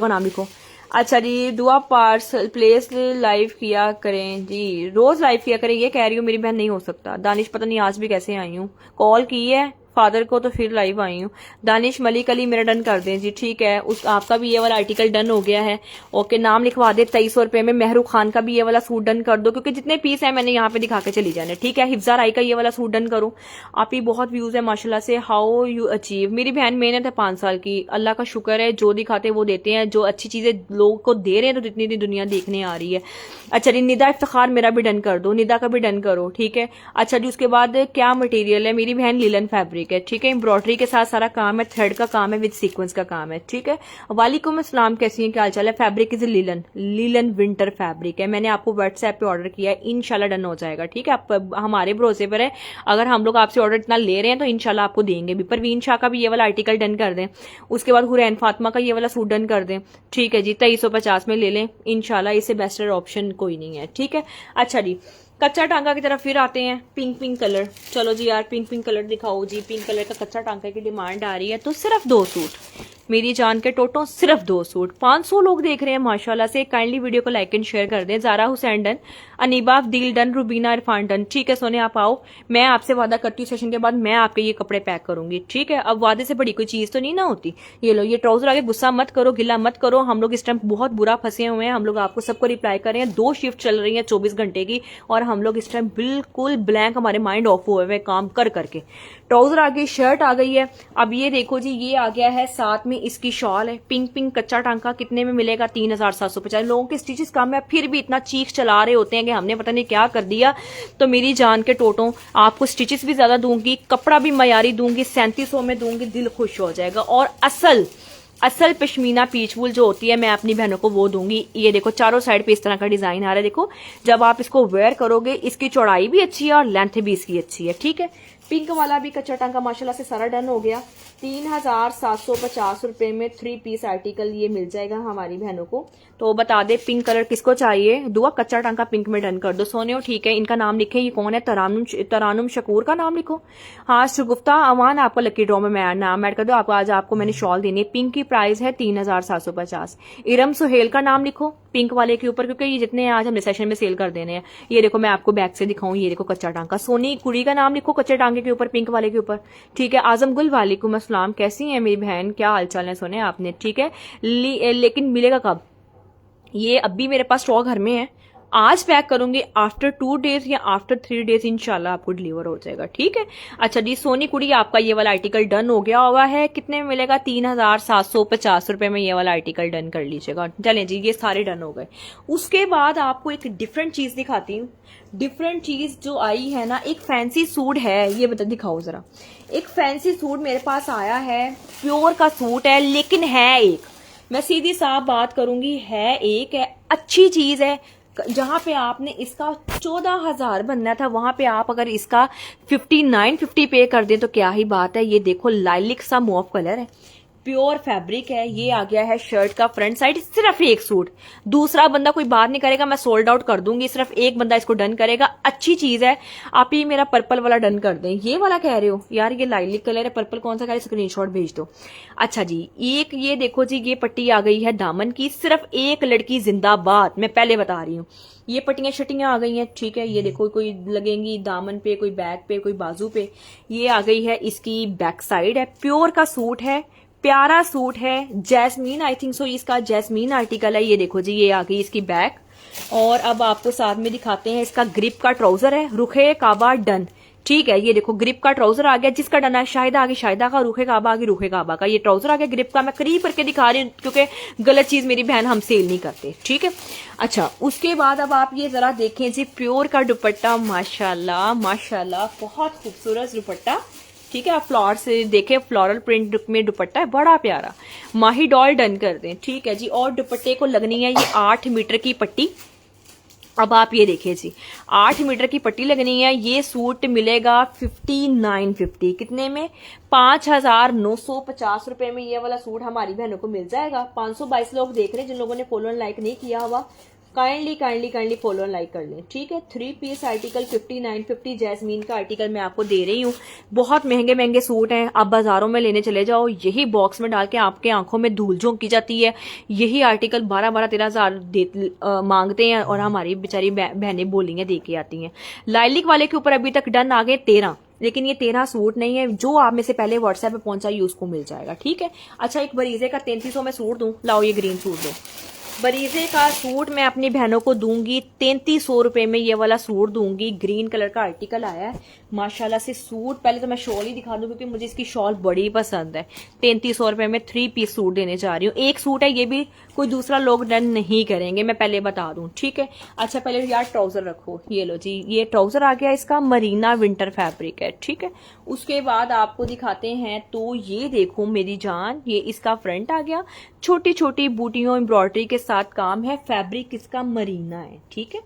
नाम लिखो। अच्छा जी, दुआ पार्सल प्लेस लाइव किया करें जी, रोज लाइव किया करें। ये कह रही हूँ मेरी बहन, नहीं हो सकता। दानिश पता नहीं आज भी कैसे आई हूँ, कॉल की है फादर को तो फिर लाइव आई हूँ। दानिश मलिक अली मेरा डन कर दें जी। ठीक है, उस आपका भी ये वाला आर्टिकल डन हो गया है। ओके, नाम लिखवा दे 2300 रुपए में। मेहरू खान का भी ये वाला सूट डन कर दो, क्योंकि जितने पीस है मैंने यहाँ पे दिखा के चली जाने। ठीक है, हिफ्जा राई का ये वाला सूट डन करो। आप ही बहुत व्यूज है माशाल्लाह से। How you achieve? मेरी बहन मेहनत है 5 साल की, अल्लाह का शुक्र है, जो दिखाते वो देते हैं। जो अच्छी चीजें लोगों को दे रहे हैं तो जितनी दुनिया देखने आ रही है। अच्छा जी, निदा इफ्तिखार मेरा भी डन कर दो, निदा का भी डन करो। ठीक है, अच्छा जी, उसके बाद क्या मटेरियल है? मेरी बहन लिलन फैब्रिक है। ठीक है, एम्ब्रॉयडरी के साथ सारा काम है, थ्रेड का काम है, विद सीक्वेंस का काम है। ठीक है, वालेकुम अस्सलाम, कैसी हैं, क्या हाल चाल है? Fabric is linen winter fabric है। मैंने आपको व्हाट्सएप पे ऑर्डर किया है, इंशाल्लाह डन हो जाएगा। ठीक है, आप हमारे भरोसे पर है, अगर हम लोग आपसे ऑर्डर इतना ले रहे हैं तो इंशाल्लाह आपको देंगे भी। परवीन शाह का भी ये वाला आर्टिकल डन कर दें। उसके बाद हुरैन फातिमा का ये वाला सूट डन कर दें। ठीक है जी, 2350 में ले लें इंशाल्लाह, इससे बेस्टर ऑप्शन कोई नहीं है। ठीक है, अच्छा जी, कच्चा टांका की तरफ फिर आते हैं। पिंक कलर, चलो जी यार पिंक कलर दिखाओ जी। पिंक कलर का कच्चा टांका की डिमांड आ रही है, तो सिर्फ 2 सूट मेरी जान के टोटो, सिर्फ 2 सूट। 500 लोग देख रहे हैं माशाल्लाह से। काइंडली वीडियो को लाइक एंड शेयर कर दें। जारा हुसैन डन, अनीबा दिल डन, रुबीना इरफान डन। ठीक है सोने, आप आओ, मैं आपसे वादा करती हूँ सेशन के बाद मैं आपके ये कपड़े पैक करूंगी। ठीक है, अब वादे से बड़ी कोई चीज तो नहीं ना होती। ये लो, ये ट्राउजर आगे, गुस्सा मत करो, गिला मत करो। हम लोग इस टाइम बहुत बुरा फंसे हुए हैं, हम लोग आपको सबको रिप्लाई कर रहे हैं। 2 शिफ्ट चल रही है 24 घंटे की, और हम लोग इस टाइम बिल्कुल ब्लैंक, हमारे माइंड ऑफ हुए हुए काम कर करके। ट्राउजर आ गई, शर्ट आ गई है। अब ये देखो जी, ये आ गया है साथ में इसकी शॉल है। पिंक कच्चा टांका कितने में मिलेगा? 3750। लोगों के स्टिचेस कम है, फिर भी इतना चीख चला रहे होते हैं कि हमने पता नहीं क्या कर दिया। तो मेरी जान के टोटों, आपको स्टिचेस भी ज्यादा दूंगी, कपड़ा भी मयारी दूंगी, 3700 में दूंगी, दिल खुश हो जाएगा। और असल असल पश्मीना पीच वूल जो होती है मैं अपनी बहनों को वो दूंगी। ये देखो चारों साइड पे इस तरह का डिजाइन आ रहा है। देखो जब आप इसको वेयर करोगे इसकी चौड़ाई भी अच्छी है और लेंथ भी इसकी अच्छी है। ठीक है, पिंक वाला भी कच्चा टांका माशाल्लाह से सारा डन हो गया। 3750 रुपए में 3 पीस आर्टिकल ये मिल जाएगा हमारी बहनों को। तो बता दे पिंक कलर किसको चाहिए, दुआ कच्चा टांका पिंक में डन कर दो। सोने ठीक है, इनका नाम लिखे, ये कौन है, तरानुम शकूर का नाम लिखो। हाँ शगुफ्ता अमान आपको लकी ड्रॉ में मैं नाम ऐड कर दो। आपको आज आपको मैंने शॉल देनी है। पिंक की प्राइस है 3750। इरम सुहेल का नाम लिखो पिंक वाले के ऊपर, क्योंकि ये जितने आज हम सेशन में सेल कर देने हैं। ये देखो मैं आपको बैक से दिखाऊं, ये देखो कच्चा टांका। सोनी कुड़ी का नाम लिखो कच्चे टांके के ऊपर पिंक वाले के ऊपर। ठीक है, आजम गुल वालेकुम अस्सलाम, कैसी है मेरी बहन, क्या हालचाल है सोने आपने। ठीक है, लेकिन मिलेगा कब, ये अभी मेरे पास स्टॉक घर में है। आज पैक करूंगी, आफ्टर 2 डेज या आफ्टर 3 डेज इंशाल्लाह आपको डिलीवर हो जाएगा। ठीक है, अच्छा जी सोनी कुड़ी आपका ये वाला आर्टिकल डन हो गया हुआ है। कितने में मिलेगा, 3750 रुपए में ये वाला आर्टिकल डन कर लीजिएगा। चलें जी, ये सारे डन हो गए। उसके बाद आपको एक डिफरेंट चीज दिखाती हूँ। डिफरेंट चीज जो आई है ना, एक फैंसी सूट है, ये बता दिखाओ जरा। एक फैंसी सूट मेरे पास आया है, प्योर का सूट है, लेकिन है एक, मैं सीधी साफ बात करूंगी, है एक है, अच्छी चीज है। जहां पे आपने इसका 14,000 बनना था, वहां पे आप अगर इसका 5950 पे कर दें तो क्या ही बात है। ये देखो लाइलिक सा मूव कलर है, प्योर फैब्रिक है। ये आ गया है शर्ट का फ्रंट साइड। सिर्फ एक सूट, दूसरा बंदा कोई बात नहीं करेगा, मैं सोल्ड आउट कर दूंगी। सिर्फ एक बंदा इसको डन करेगा। अच्छी चीज है। आप ये मेरा पर्पल वाला डन कर दें। ये वाला कह रहे हो यार, ये लाइलिक कलर है, पर्पल कौन सा कह रहे, स्क्रीनशॉट भेज दो। अच्छा जी, एक ये देखो जी, ये पट्टी आ गई है दामन की। सिर्फ एक लड़की जिंदाबाद, मैं पहले बता रही हूँ। ये पट्टियां शटियां आ गई हैं। ठीक है, ये देखो कोई लगेंगी दामन पे, कोई बैक पे, कोई बाजू पे। ये आ गई है इसकी बैक साइड है। प्योर का सूट है, प्यारा सूट है, जैस्मीन आई थिंक सो इसका जैस्मीन आर्टिकल है। ये देखो जी, ये आ गई इसकी बैक। और अब आपको साथ में दिखाते हैं इसका ग्रिप का ट्राउजर है, रुखे काबा डन। ठीक है, ये देखो ग्रिप का ट्राउजर आ गया। जिसका डन है शाहिदा आगे शाहिदा का, रुखे काबा आगे रुखे काबा का। ये ट्राउजर आ गया ग्रिप का। मैं करीब करके दिखा रही हूँ क्योंकि गलत चीज मेरी बहन हम सेल नहीं करते। ठीक है, अच्छा उसके बाद अब आप ये जरा देखें जी, प्योर का दुपट्टा, माशाल्लाह माशाल्लाह, बहुत खूबसूरत दुपट्टा। ठीक है, आप फ्लावर से देखें, फ्लोरल प्रिंट में दुपट्टा है, बड़ा प्यारा। माही डॉल डन कर दें। ठीक है जी, और दुपट्टे को लगनी है ये 8 मीटर की पट्टी। अब आप ये देखिए जी, 8 मीटर की पट्टी लगनी है। ये सूट मिलेगा 5950। कितने में, 5950 रुपए में ये वाला सूट हमारी बहनों को मिल जाएगा। 522 लोग देख रहे हैं, जिन लोगों ने फॉलो एंड लाइक नहीं किया हुआ काइंडली फॉलो एंड लाइक कर लें। ठीक है, 3 पीस आर्टिकल 5950 जैस्मीन का आर्टिकल मैं आपको दे रही हूँ। बहुत महंगे महंगे सूट हैं, आप बाजारों में लेने चले जाओ, यही बॉक्स में डाल के आपके आंखों में धूल झोंकी जाती है। यही आर्टिकल 12-13 हजार मांगते हैं और हमारी बेचारी बहनें बोलियां दे के आती हैं। लाइलिक वाले के ऊपर अभी तक डन आ गए 13, लेकिन ये 13 सूट नहीं है। जो आप में से पहले व्हाट्सएप पे पहुंचाइए उसको मिल जाएगा। ठीक है, अच्छा एक बरीजे का 3300 में सूट दूं, लाओ ये ग्रीन सूट दो। बरीजे का सूट मैं अपनी बहनों को दूंगी 3300 रुपए में, ये वाला सूट दूंगी। ग्रीन कलर का आर्टिकल आया है माशाल्लाह से सूट। पहले तो मैं शॉल ही दिखा दूं क्योंकि मुझे इसकी शॉल बड़ी पसंद है। 3300 रुपए में 3 पीस सूट देने जा रही हूँ। एक सूट है, ये भी कोई दूसरा लोग डन नहीं करेंगे, मैं पहले बता दूं। ठीक है, अच्छा पहले यार ट्राउजर रखो। ये लो जी, ये ट्राउजर आ गया, इसका मरीना विंटर फैब्रिक है। ठीक है, उसके बाद आपको दिखाते हैं, तो ये देखो मेरी जान, ये इसका फ्रंट आ गया। छोटी छोटी बूटियों एम्ब्रॉयडरी के साथ काम है, फैब्रिक इसका मरीना है। ठीक है,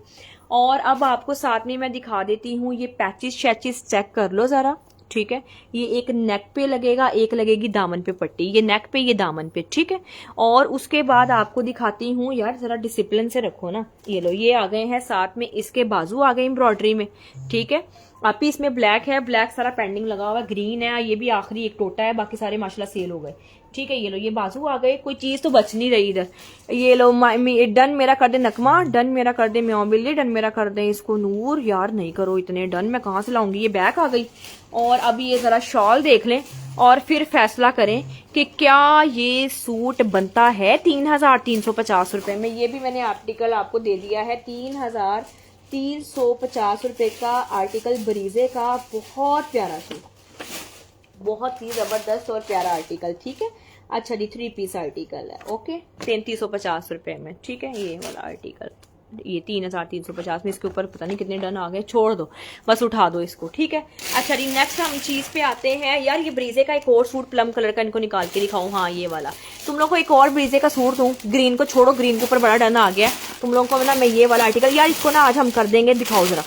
और अब आपको साथ में मैं दिखा देती हूँ, ये पैचेस शैचेस चेक कर लो जरा। ठीक है, ये एक नेक पे लगेगा, एक लगेगी दामन पे पट्टी, ये नेक पे ये दामन पे। ठीक है, और उसके बाद आपको दिखाती हूँ, यार जरा डिसिप्लिन से रखो ना। ये लो, ये आ गए हैं साथ में इसके बाजू आ गए एम्ब्रॉयडरी में। ठीक है, आप ही इसमें ब्लैक है, ब्लैक सारा पेंडिंग लगा हुआ है, ग्रीन है, ये भी आखिरी एक टोटा है, बाकी सारे माशाल्लाह सेल हो गए। ठीक है, ये लो, ये बाजू आ गए, कोई चीज तो बच नहीं रही इधर। ये लो डन मेरा कर दे नकमा, डन मेरा कर दे म्याओ बिल्ली, डन मेरा कर दे इसको नूर। यार नहीं करो इतने डन, मैं कहाँ से लाऊंगी। ये बैक आ गई, और अभी ये जरा शॉल देख लें और फिर फैसला करें कि क्या ये सूट बनता है 3350 रुपए में। ये भी मैंने आर्टिकल आपको दे दिया है 3350 रुपए का आर्टिकल बरीजे का। बहुत प्यारा सूट, बहुत ही जबरदस्त और प्यारा आर्टिकल। ठीक है, अच्छा जी 3 पीस आर्टिकल है। ओके, 3350 रुपए में। ठीक है, ये वाला आर्टिकल ये 3350 में, इसके ऊपर पता नहीं कितने डन आ गए, छोड़ दो बस, उठा दो इसको, ठीक है। अच्छा जी, नेक्स्ट हम चीज पे आते हैं। यार ये ब्रीजे का एक और सूट प्लम कलर का, इनको निकाल के दिखाऊं, हाँ ये वाला। तुम लोग को एक और ब्रीजे का सूट दूं, ग्रीन को छोड़ो, ग्रीन के ऊपर बड़ा डन आ गया तुम लोगों को ना, मैं ये वाला आर्टिकल, यार इसको ना आज हम कर देंगे, दिखाओ जरा,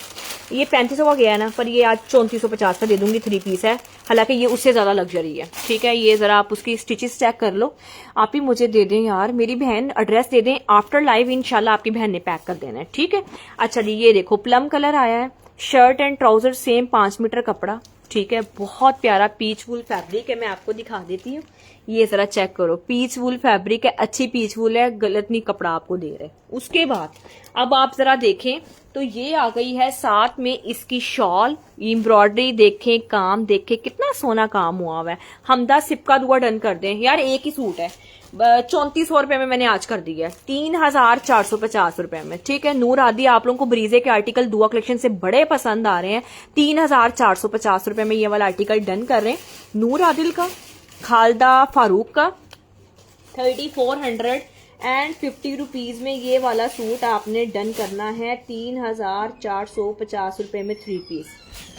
ये 3500 का गया है ना, पर ये आज 3450 का दे दूंगी, 3 पीस है, हालांकि ये उससे ज्यादा लग्जरी है, ठीक है। ये जरा आप उसकी स्टिचेस चेक कर लो, आप ही मुझे दे दें यार, मेरी बहन एड्रेस दे दें, आफ्टर लाइव इंशाल्लाह आपकी बहन ने पैक कर देना है, ठीक है। अच्छा जी, ये देखो प्लम कलर आया है, shirt and trouser same 5 metre कपड़ा, ठीक है, बहुत प्यारा पीच वूल फैब्रिक है, मैं आपको दिखा देती हूँ, ये जरा चेक करो, पीच वूल फैब्रिक है, अच्छी पीच वूल है, गलत नहीं कपड़ा आपको दे रहे। उसके बाद अब आप जरा देखें तो ये आ गई है साथ में इसकी शॉल, एम्ब्रॉयडरी देखें, काम देखें, कितना सोना काम हुआ हुआ है। हमदा सिपका दुआ डन कर दें यार, एक ही सूट है, 3400 रुपए में मैंने आज कर दिया है, 3450 रुपए में, ठीक है। नूर आदि, आप लोगों को ब्रीजे के आर्टिकल दुआ कलेक्शन से बड़े पसंद आ रहे हैं, 3450 रुपए में ये वाला आर्टिकल डन कर रहे हैं। नूर आदिल का, खालदा फारूक का 3450 रुपीज में ये वाला सूट आपने डन करना है, 3450 रुपए में 3 पीस,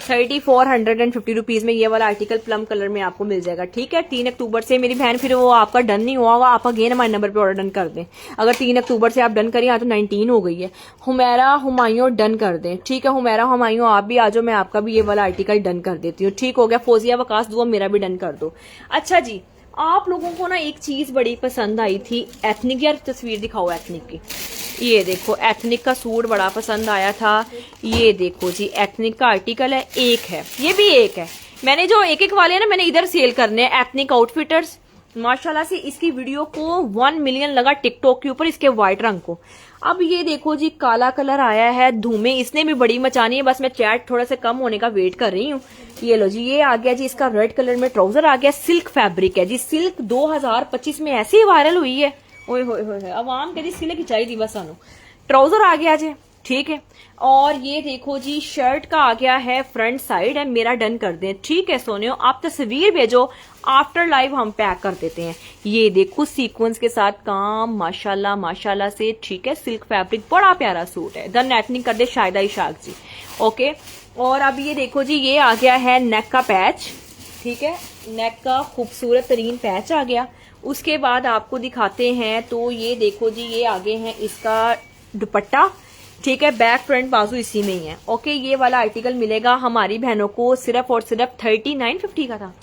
3450 रुपीज में ये वाला आर्टिकल प्लम कलर में आपको मिल जाएगा, ठीक है। 3 अक्टूबर से मेरी बहन, फिर वो आपका डन नहीं हुआ होगा, आप अगेन हमारे नंबर पे ऑर्डर डन कर दें। अगर 3 अक्टूबर से आप डन करिए, आज तो 19 हो गई है। हुमैरा हुमायूं डन कर दें, ठीक है, हुमैरा हुमायूं आप भी आ जाओ, मैं आपका भी ये वाला आर्टिकल डन कर देती हूँ, ठीक हो गया। फौजिया वकास दुआ मेरा भी डन कर दो। अच्छा जी, आप लोगों को ना एक चीज बड़ी पसंद आई थी, एथनिक, यार तस्वीर दिखाओ एथनिक की, ये देखो एथनिक का सूट बड़ा पसंद आया था, ये देखो जी एथनिक का आर्टिकल है, एक है, ये भी एक है, मैंने जो एक एक वाले ना मैंने इधर सेल करने हैं, एथनिक आउटफिटर्स। माशाल्लाह से इसकी वीडियो को 1 मिलियन लगा टिकटॉक के ऊपर, इसके व्हाइट रंग को। अब ये देखो जी काला कलर आया है, धूमे इसने भी बड़ी मचानी है, बस मैं चैट थोड़ा सा कम होने का वेट कर रही हूँ। ये लो जी, ये आ गया जी, इसका रेड कलर में ट्राउजर आ गया, सिल्क फैब्रिक है जी, सिल्क 2025 में ऐसे ही वायरल हुई है, ओए होए अवाम कह जी सिल्क ही चाहिए बस सानू। ट्राउजर आ गया जी, ठीक है। और ये देखो जी शर्ट का आ गया है, फ्रंट साइड है, मेरा डन कर दें, ठीक है सोनियो, आप तस्वीर भेजो, आफ्टर लाइव हम पैक कर देते हैं। ये देखो सीक्वेंस के साथ काम, माशाल्लाह माशाल्लाह से, ठीक है, सिल्क फैब्रिक, बड़ा प्यारा सूट है, द नेटनिंग कर दे शायदा इशाक जी, ओके। और अब ये देखो जी, ये आ गया है नेक का पैच, ठीक है, नेक का खूबसूरत तरीन पैच आ गया। उसके बाद आपको दिखाते हैं, तो ये देखो जी, ये आगे है इसका दुपट्टा, ठीक है, बैक फ्रंट बाजू इसी में ही है, ओके। ये वाला आर्टिकल मिलेगा हमारी बहनों को सिर्फ और सिर्फ 3950 का था,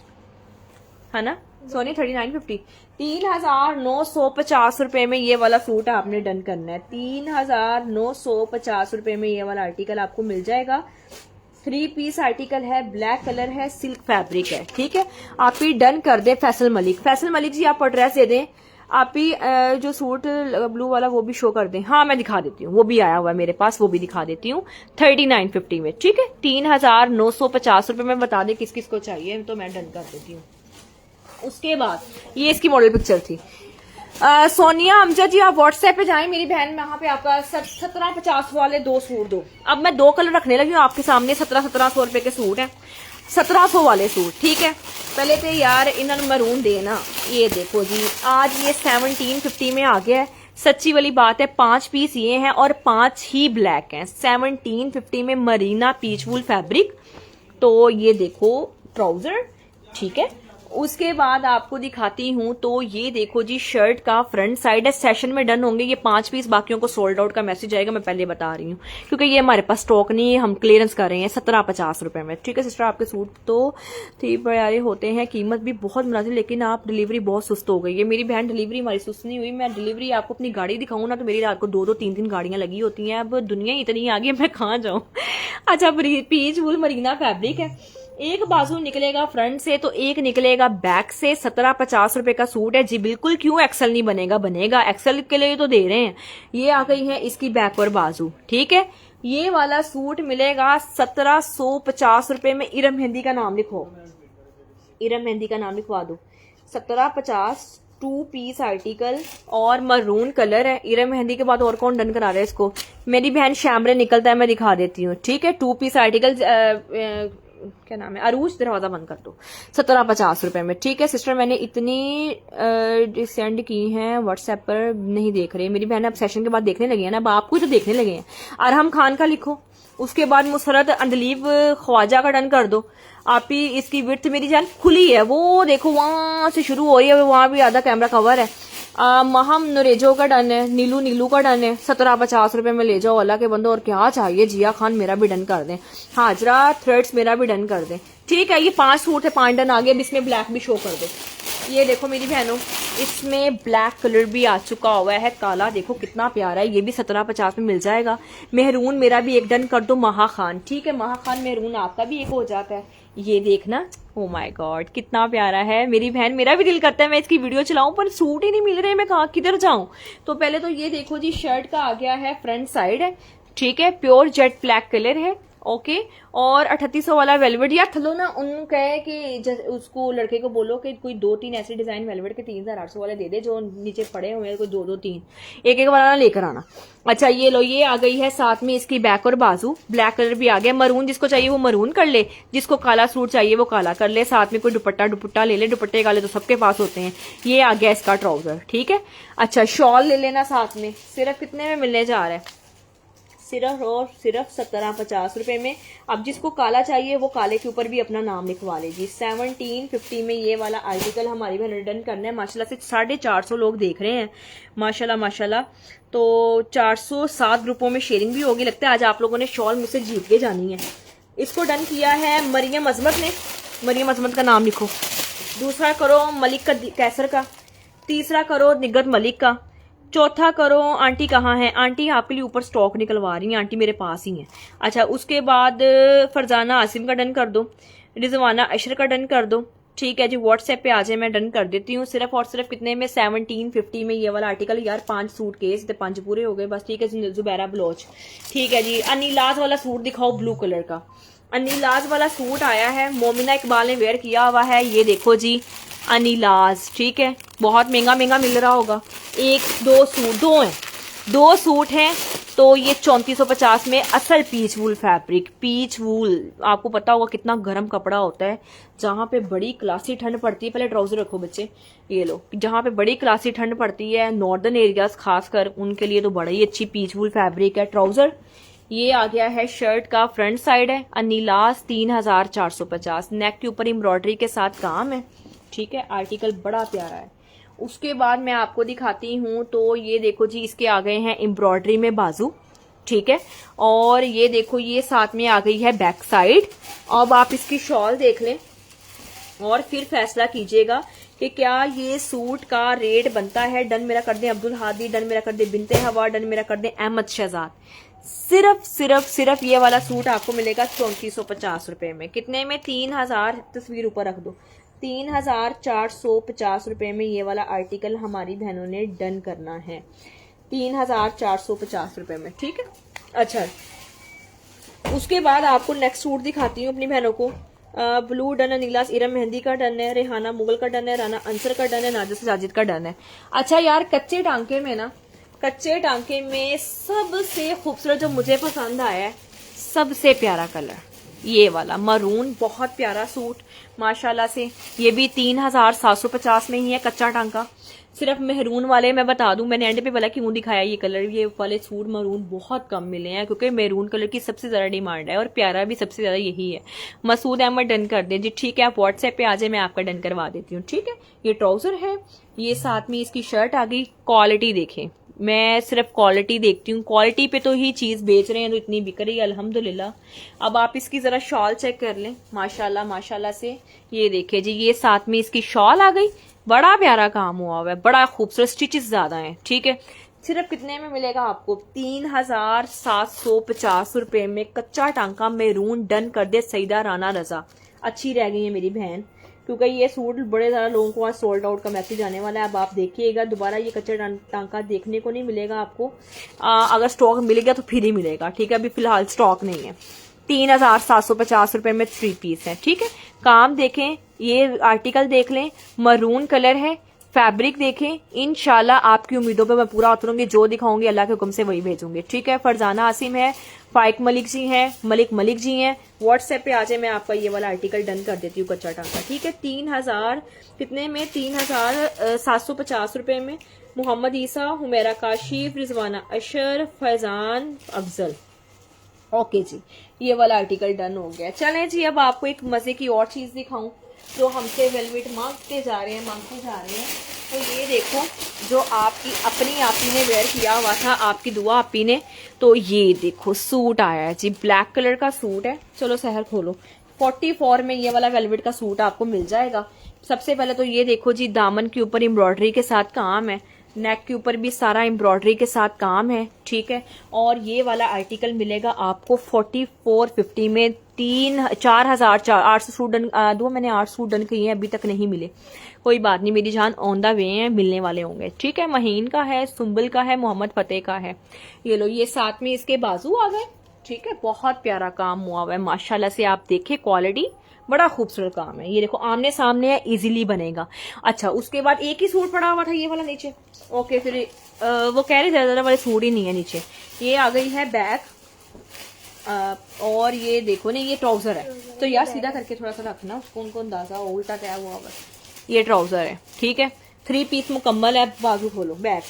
है ना सोनी, 3950, 3950 रुपए में ये वाला सूट आपने डन करना है, 3950 रुपए में ये वाला आर्टिकल आपको मिल जाएगा। 3 पीस आर्टिकल है, ब्लैक कलर है, सिल्क फैब्रिक है, ठीक है। आप ही डन कर दे। फैसल मलिक, फैसल मलिक जी आप एड्रेस दे दें, आप ही जो सूट ब्लू वाला वो भी शो कर दें, हाँ मैं दिखा देती हूँ, वो भी आया हुआ है मेरे पास, वो भी दिखा देती हूँ, 3950 में, ठीक है, 3950 रुपए में। बता दें किस किस को चाहिए तो मैं डन कर देती हूँ। उसके बाद ये इसकी मॉडल पिक्चर थी, सोनिया अमजद जी आप व्हाट्सएप पे जाएं, मेरी बहन वहां पे आपका 1750 वाले 2 सूट दो। अब मैं 2 कलर रखने लगी हूँ आपके सामने, 1700 रुपए के सूट हैं, 1700 वाले सूट, ठीक है। पहले तो यार इन्होंने मरून देना, ये देखो जी आज ये 1750 में आ गया है, सच्ची वाली बात है, 5 पीस ये हैं और 5 ही ब्लैक हैं, 1750 में मरीना पीच वूल फैब्रिक। तो ये देखो ट्राउजर, ठीक है। उसके बाद आपको दिखाती हूँ, तो ये देखो जी शर्ट का फ्रंट साइड है, सेशन में डन होंगे ये 5 पीस, बाकियों को सोल्ड आउट का मैसेज आएगा, मैं पहले बता रही हूँ क्योंकि ये हमारे पास स्टॉक नहीं है, हम क्लियरेंस कर रहे हैं 1750 रुपए में, ठीक है सिस्टर। आपके सूट तो ठीक प्यारे होते हैं, कीमत भी बहुत मुनासिब, लेकिन आप डिलीवरी बहुत सुस्त हो गई है मेरी बहन, डिलीवरी हमारी सुस्त नहीं हुई। मैं डिलीवरी आपको अपनी गाड़ी दिखाऊँ ना तो मेरी रात को 2-2 3-3 गाड़ियां लगी होती हैं, अब दुनिया इतनी आ गई मैं कहाँ जाऊँ। अच्छा पीच वूल मरीना फैब्रिक है, एक बाजू निकलेगा फ्रंट से तो एक निकलेगा बैक से, 1750 रुपए का सूट है जी, बिल्कुल। क्यों एक्सल नहीं बनेगा, बनेगा, एक्सल के लिए तो दे रहे हैं। ये आ गई है इसकी बैक और बाजू, ठीक है। ये वाला सूट मिलेगा 1750 रुपए में। इरम मेहंदी का नाम लिखो, इरम मेहंदी का नाम लिखवा दो, 1750, 2 पीस आर्टिकल और मरून कलर है। इरम मेहंदी के बाद और कौन डन करा रहा है इसको, मेरी बहन शैमरे निकलता है, मैं दिखा देती हूँ, ठीक है। 2 पीस आर्टिकल क्या नाम है, अरूज, दरवाजा बंद कर दो, 1750 रुपए में। ठीक है सिस्टर, मैंने इतनी सेंड की हैं व्हाट्सएप पर, नहीं देख रहे मेरी बहन, अब सेशन के बाद देखने लगे हैं ना, अब आपको ही तो देखने लगे हैं। अरहम खान का लिखो, उसके बाद मुसरत अंदलीब ख्वाजा का डन कर दो। आप ही इसकी विड्थ मेरी जान खुली है, वो देखो वहां से शुरू हो रही है, वहां भी आधा कैमरा कवर है। महम नरेजो का डन है, नीलू का डन है, 1750 रुपए में ले जाओ अल्लाह के बंदो। और क्या चाहिए, जिया खान मेरा भी डन कर दें, हाजरा थ्रेड्स मेरा भी डन कर दें। ठीक है, ये 5 सूट है, 5 डन आगे, अब इसमें ब्लैक भी शो कर दो। ये देखो मेरी बहनों, इसमें ब्लैक कलर भी आ चुका हुआ है, काला देखो कितना प्यारा है, ये भी 1750 में मिल जाएगा। मेहरून मेरा भी एक डन कर दो, महा खान। ठीक है, महा खान मेहरून आपका भी एक हो जाता है। ये देखना, ओ माय गॉड कितना प्यारा है मेरी बहन, मेरा भी दिल करता है मैं इसकी वीडियो चलाऊं, पर सूट ही नहीं मिल रहे, मैं कहाँ किधर जाऊं। तो पहले तो ये देखो जी, शर्ट का आ गया है, फ्रंट साइड है, ठीक है, प्योर जेट ब्लैक कलर है, ओके। और 3800 वाला वेलवेट, या थलो ना उन कहे कि उसको लड़के को बोलो कि कोई 2-3 ऐसे डिजाइन वेलवेट के 3800 वाले दे दे, जो नीचे पड़े हुए हैं, कोई 2-2-3 एक वाला लेकर आना। अच्छा ये लो, ये आ गई है साथ में इसकी बैक और बाजू, ब्लैक कलर भी आ गया। मरून जिसको चाहिए वो मरून कर ले, जिसको काला सूट चाहिए वो काला कर ले, साथ में कोई दुपट्टा ले ले, दुपट्टे काले तो सबके पास होते हैं। ये आ गया इसका ट्राउजर, ठीक है। अच्छा शॉल ले लेना साथ में, सिर्फ कितने में मिलने जा रहा है, सिर्फ और सिर्फ 1750 रुपए में। अब जिसको काला चाहिए वो काले के ऊपर भी अपना नाम लिखवा लीजिए। 1750 में ये वाला आर्टिकल हमारी बहन रिटर्न करना है। माशाल्लाह से 450 लोग देख रहे हैं, माशाल्लाह माशाल्लाह। तो 407 ग्रुपों में शेयरिंग भी होगी, लगता है आज आप लोगों ने शॉल मुझसे जीत के जानी है। इसको डन किया है मरियम अजमत ने, मरियम अजमत का नाम लिखो। दूसरा करो मलिक का कैसर का, तीसरा करो निगत मलिक का, चौथा करो आंटी कहाँ है, आंटी आपके लिए ऊपर स्टॉक निकलवा रही है, आंटी मेरे पास ही है। अच्छा उसके बाद फरजाना आसिम का डन कर दो, रिजवाना अशर का डन कर दो। ठीक है जी, व्हाट्सएप पे आ जाए, मैं डन कर देती हूँ। सिर्फ और सिर्फ कितने में, 1750 में ये वाला आर्टिकल। यार 5 सूट केस, 5 पूरे हो गए बस। ठीक है, जुबैरा ब्लोच, ठीक है जी। अनीलाज वाला सूट दिखाओ, ब्लू कलर का अनीलाज वाला सूट आया है, मोमिना इकबाल ने वेयर किया हुआ है। ये देखो जी अनीलाज, ठीक है, बहुत महंगा मिल रहा होगा। 1-2 सूट, 2 सूट हैं, तो ये 3450 में। असल पीच वूल फैब्रिक, पीच वूल आपको पता होगा कितना गर्म कपड़ा होता है, जहां पे बड़ी क्लासी ठंड पड़ती है। पहले ट्राउजर रखो बच्चे, ये लो, जहां पे बड़ी क्लासी ठंड पड़ती है, नॉर्दर्न एरियाज खासकर, उनके लिए तो बड़ा ही अच्छी पीच वूल फैब्रिक है। ट्राउजर ये आ गया है, शर्ट का फ्रंट साइड है, अनीलाज 3450, नेक के ऊपर एम्ब्रॉयडरी के साथ काम है, ठीक है। आर्टिकल बड़ा प्यारा है। उसके बाद मैं आपको दिखाती हूँ, तो ये देखो जी, इसके आ गए हैं एम्ब्रॉयडरी में बाजू, ठीक है। और ये देखो, ये साथ में आ गई है बैक साइड। अब आप इसकी शॉल देख लें और फिर फैसला कीजिएगा कि क्या ये सूट का रेट बनता है। डन मेरा कर दें अब्दुल हादी, डन मेरा कर दें बिनते हवा, डन मेरा कर दें अहमद शहजाद। सिर्फ ये वाला सूट आपको मिलेगा 3450 रुपए में। कितने में, 3000, तस्वीर ऊपर रख दो, 3450 रुपए में ये वाला आर्टिकल हमारी बहनों ने डन करना है, 3450 रुपए में, ठीक है। अच्छा उसके बाद आपको नेक्स्ट सूट दिखाती हूँ अपनी बहनों को। ब्लू डन है, नीलास इरम मेहंदी का डन है, रेहाना मुगल का डन है, राना अंसर का डन है, नाजिस साजिद का डन है। अच्छा यार कच्चे टांके में ना, कच्चे टांके में सबसे खूबसूरत जो मुझे पसंद आया है, सबसे प्यारा कलर ये वाला मरून, बहुत प्यारा सूट माशाल्लाह से। ये भी 3750 में ही है, कच्चा टांका। सिर्फ मेहरून वाले मैं बता दूं, मैंने एंड पे बोला क्यों दिखाया ये कलर, ये वाले सूट मरून बहुत कम मिले हैं, क्योंकि मेहरून कलर की सबसे ज्यादा डिमांड है और प्यारा भी सबसे ज्यादा यही है। मसूद अहमद डन कर दे जी, ठीक है। आप व्हाट्सएप पे आ जाए, मैं आपका डन करवा देती हूँ, ठीक है। ये ट्राउजर है, ये साथ में इसकी शर्ट आ गई। क्वालिटी देखें, मैं सिर्फ क्वालिटी देखती हूँ, क्वालिटी पे तो ही चीज बेच रहे हैं, तो इतनी बिक रही है अल्हम्दुलिल्लाह। अब आप इसकी जरा शॉल चेक कर लें, माशाल्लाह माशाल्लाह से। ये देखिए जी, ये साथ में इसकी शॉल आ गई, बड़ा प्यारा काम हुआ हुआ है, बड़ा खूबसूरत, स्टिचेस ज्यादा हैं, ठीक है। सिर्फ कितने में मिलेगा आपको, 3750 रुपए में कच्चा टांका मेरून। डन कर दे सईदा राना रजा। अच्छी रह गई है मेरी बहन, क्योंकि ये सूट बड़े ज्यादा लोगों को आज सोल्ड आउट का मैसेज आने वाला है। अब आप देखिएगा, दोबारा ये कच्चा टांका देखने को नहीं मिलेगा आपको। अगर स्टॉक मिल गया तो फिर ही मिलेगा, ठीक है। अभी फिलहाल स्टॉक नहीं है। 3750 रुपए में 3 पीस है, ठीक है। काम देखें, ये आर्टिकल देख लें, मरून कलर है, फैब्रिक देखें। इंशाल्लाह आपकी उम्मीदों पे मैं पूरा उतरूंगी, जो दिखाऊंगी अल्लाह के हुक्म से वही भेजूंगी, ठीक है। फरजाना आसिम है, फाइक मलिक जी हैं, मलिक जी हैं। व्हाट्सएप पे आ जाए, मैं आपका ये वाला आर्टिकल डन कर देती हूँ कच्चा टांका। ठीक है, 3000 कितने में, 3750 रुपए में। मोहम्मद ईसा, हुमेरा काशिफ, रिजवाना अशर, फैजान अफजल। ओके जी, ये वाला आर्टिकल डन हो गया। चलें जी, अब आपको एक मजे की और चीज दिखाऊं जो हमसे वेलवेट मांगते जा रहे हैं। तो ये देखो, जो आपकी अपनी आपी ने वेयर किया हुआ था, आपकी दुआ आपी ने, तो ये देखो सूट आया है जी, ब्लैक कलर का सूट है। चलो सहर खोलो, 44 में ये वाला वेलवेट का सूट आपको मिल जाएगा। सबसे पहले तो ये देखो जी, दामन के ऊपर एम्ब्रॉयडरी के साथ काम है, नेक के ऊपर भी सारा एम्ब्रॉयडरी के साथ काम है। ठीक है, और ये वाला आर्टिकल मिलेगा आपको 4450 में। 4,800 सूट डन दो, मैंने 8 सूट डन किए हैं, अभी तक नहीं मिले। कोई बात नहीं मेरी जान, ऑन द वे हैं, मिलने वाले होंगे। ठीक है, महीन का है, सुंबल का है, मोहम्मद फतेह का है। ये लो, ये साथ में इसके बाजू आ गए। ठीक है, बहुत प्यारा काम हुआ हुआ है माशाल्लाह से। आप देखें क्वालिटी, बड़ा खूबसूरत काम है। ये देखो आमने सामने है, इजीली बनेगा। अच्छा, उसके बाद एक ही सूट पड़ा हुआ था ये वाला नीचे। ओके, फिर वो कह रहे ज्यादा वाले सूट ही नहीं है नीचे। ये आ गई है बैक, और ये देखो ना, ये ट्राउजर है। तो यार सीधा करके थोड़ा सा रखना, उसको उनको अंदाजा उल्टा क्या हुआ बस। ये ट्राउजर है। ठीक है, 3 पीस मुकम्मल है। बाजू खोलो, बैक।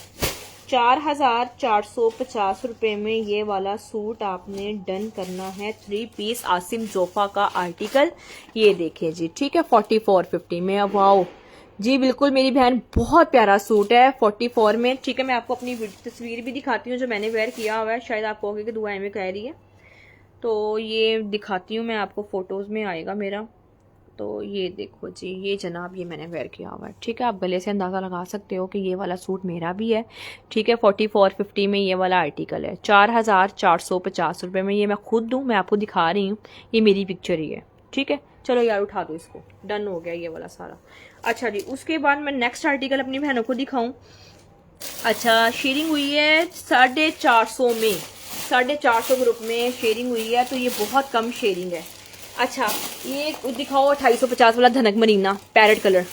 4450 रुपए में ये वाला सूट आपने डन करना है। 3 पीस आसिम जोफा का आर्टिकल, ये देखिए जी। ठीक है, 4450 में। वाओ जी, बिल्कुल मेरी बहन, बहुत प्यारा सूट है 44 में। ठीक है, मैं आपको अपनी तस्वीर भी दिखाती हूँ जो मैंने वेयर किया हुआ है। शायद आप कहोगे कि दुआएं में कह रही है, तो ये दिखाती हूँ मैं आपको, फोटोज में आएगा मेरा। तो ये देखो जी, ये जनाब, ये मैंने वेयर किया हुआ है। ठीक है, आप गले से अंदाज़ा लगा सकते हो कि ये वाला सूट मेरा भी है। ठीक है, 4450 में ये वाला आर्टिकल है। 4450 रुपये में। ये मैं खुद दूँ, मैं आपको दिखा रही हूँ, ये मेरी पिक्चर ही है। ठीक है, चलो यार उठा दो इसको, डन हो गया ये वाला सारा। अच्छा जी, उसके बाद मैं नेक्स्ट आर्टिकल अपनी बहनों को दिखाऊं। अच्छा, शेयरिंग हुई है 450 में, 450 ग्रुप में शेयरिंग हुई है, तो ये बहुत कम शेयरिंग है। अच्छा, ये दिखाओ 2850 वाला धनक मरीना पैरेट कलर।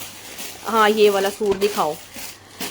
हाँ, ये वाला सूट दिखाओ।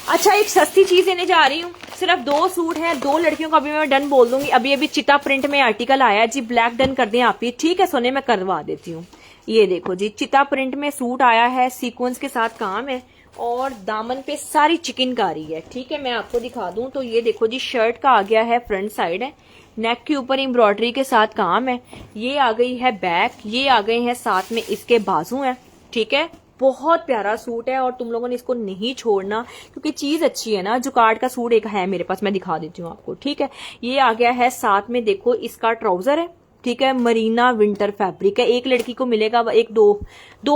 अच्छा, एक सस्ती चीज देने जा रही हूँ, सिर्फ 2 सूट हैं, 2 लड़कियों का भी मैं डन बोल दूंगी। अभी चिता प्रिंट में आर्टिकल आया जी, ब्लैक डन कर दें आप ही। ठीक है, सोने में करवा देती हूँ। ये देखो जी, चिता प्रिंट में सूट आया है, सीक्वेंस के साथ काम है, और दामन पे सारी चिकनकारी है। ठीक है, मैं आपको दिखा दूं तो ये देखो जी, शर्ट का आ गया है, फ्रंट साइड है, नेक के ऊपर एम्ब्रॉयडरी के साथ काम है। ये आ गई है बैक, ये आ गए हैं साथ में इसके बाजू हैं। ठीक है, बहुत प्यारा सूट है, और तुम लोगों ने इसको नहीं छोड़ना क्योंकि चीज अच्छी है ना। जुकार्ड का सूट एक है मेरे पास, मैं दिखा देती हूँ आपको। ठीक है, ये आ गया है साथ में, देखो इसका ट्राउजर है। ठीक है, मरीना विंटर फैब्रिक है, एक लड़की को मिलेगा, एक दो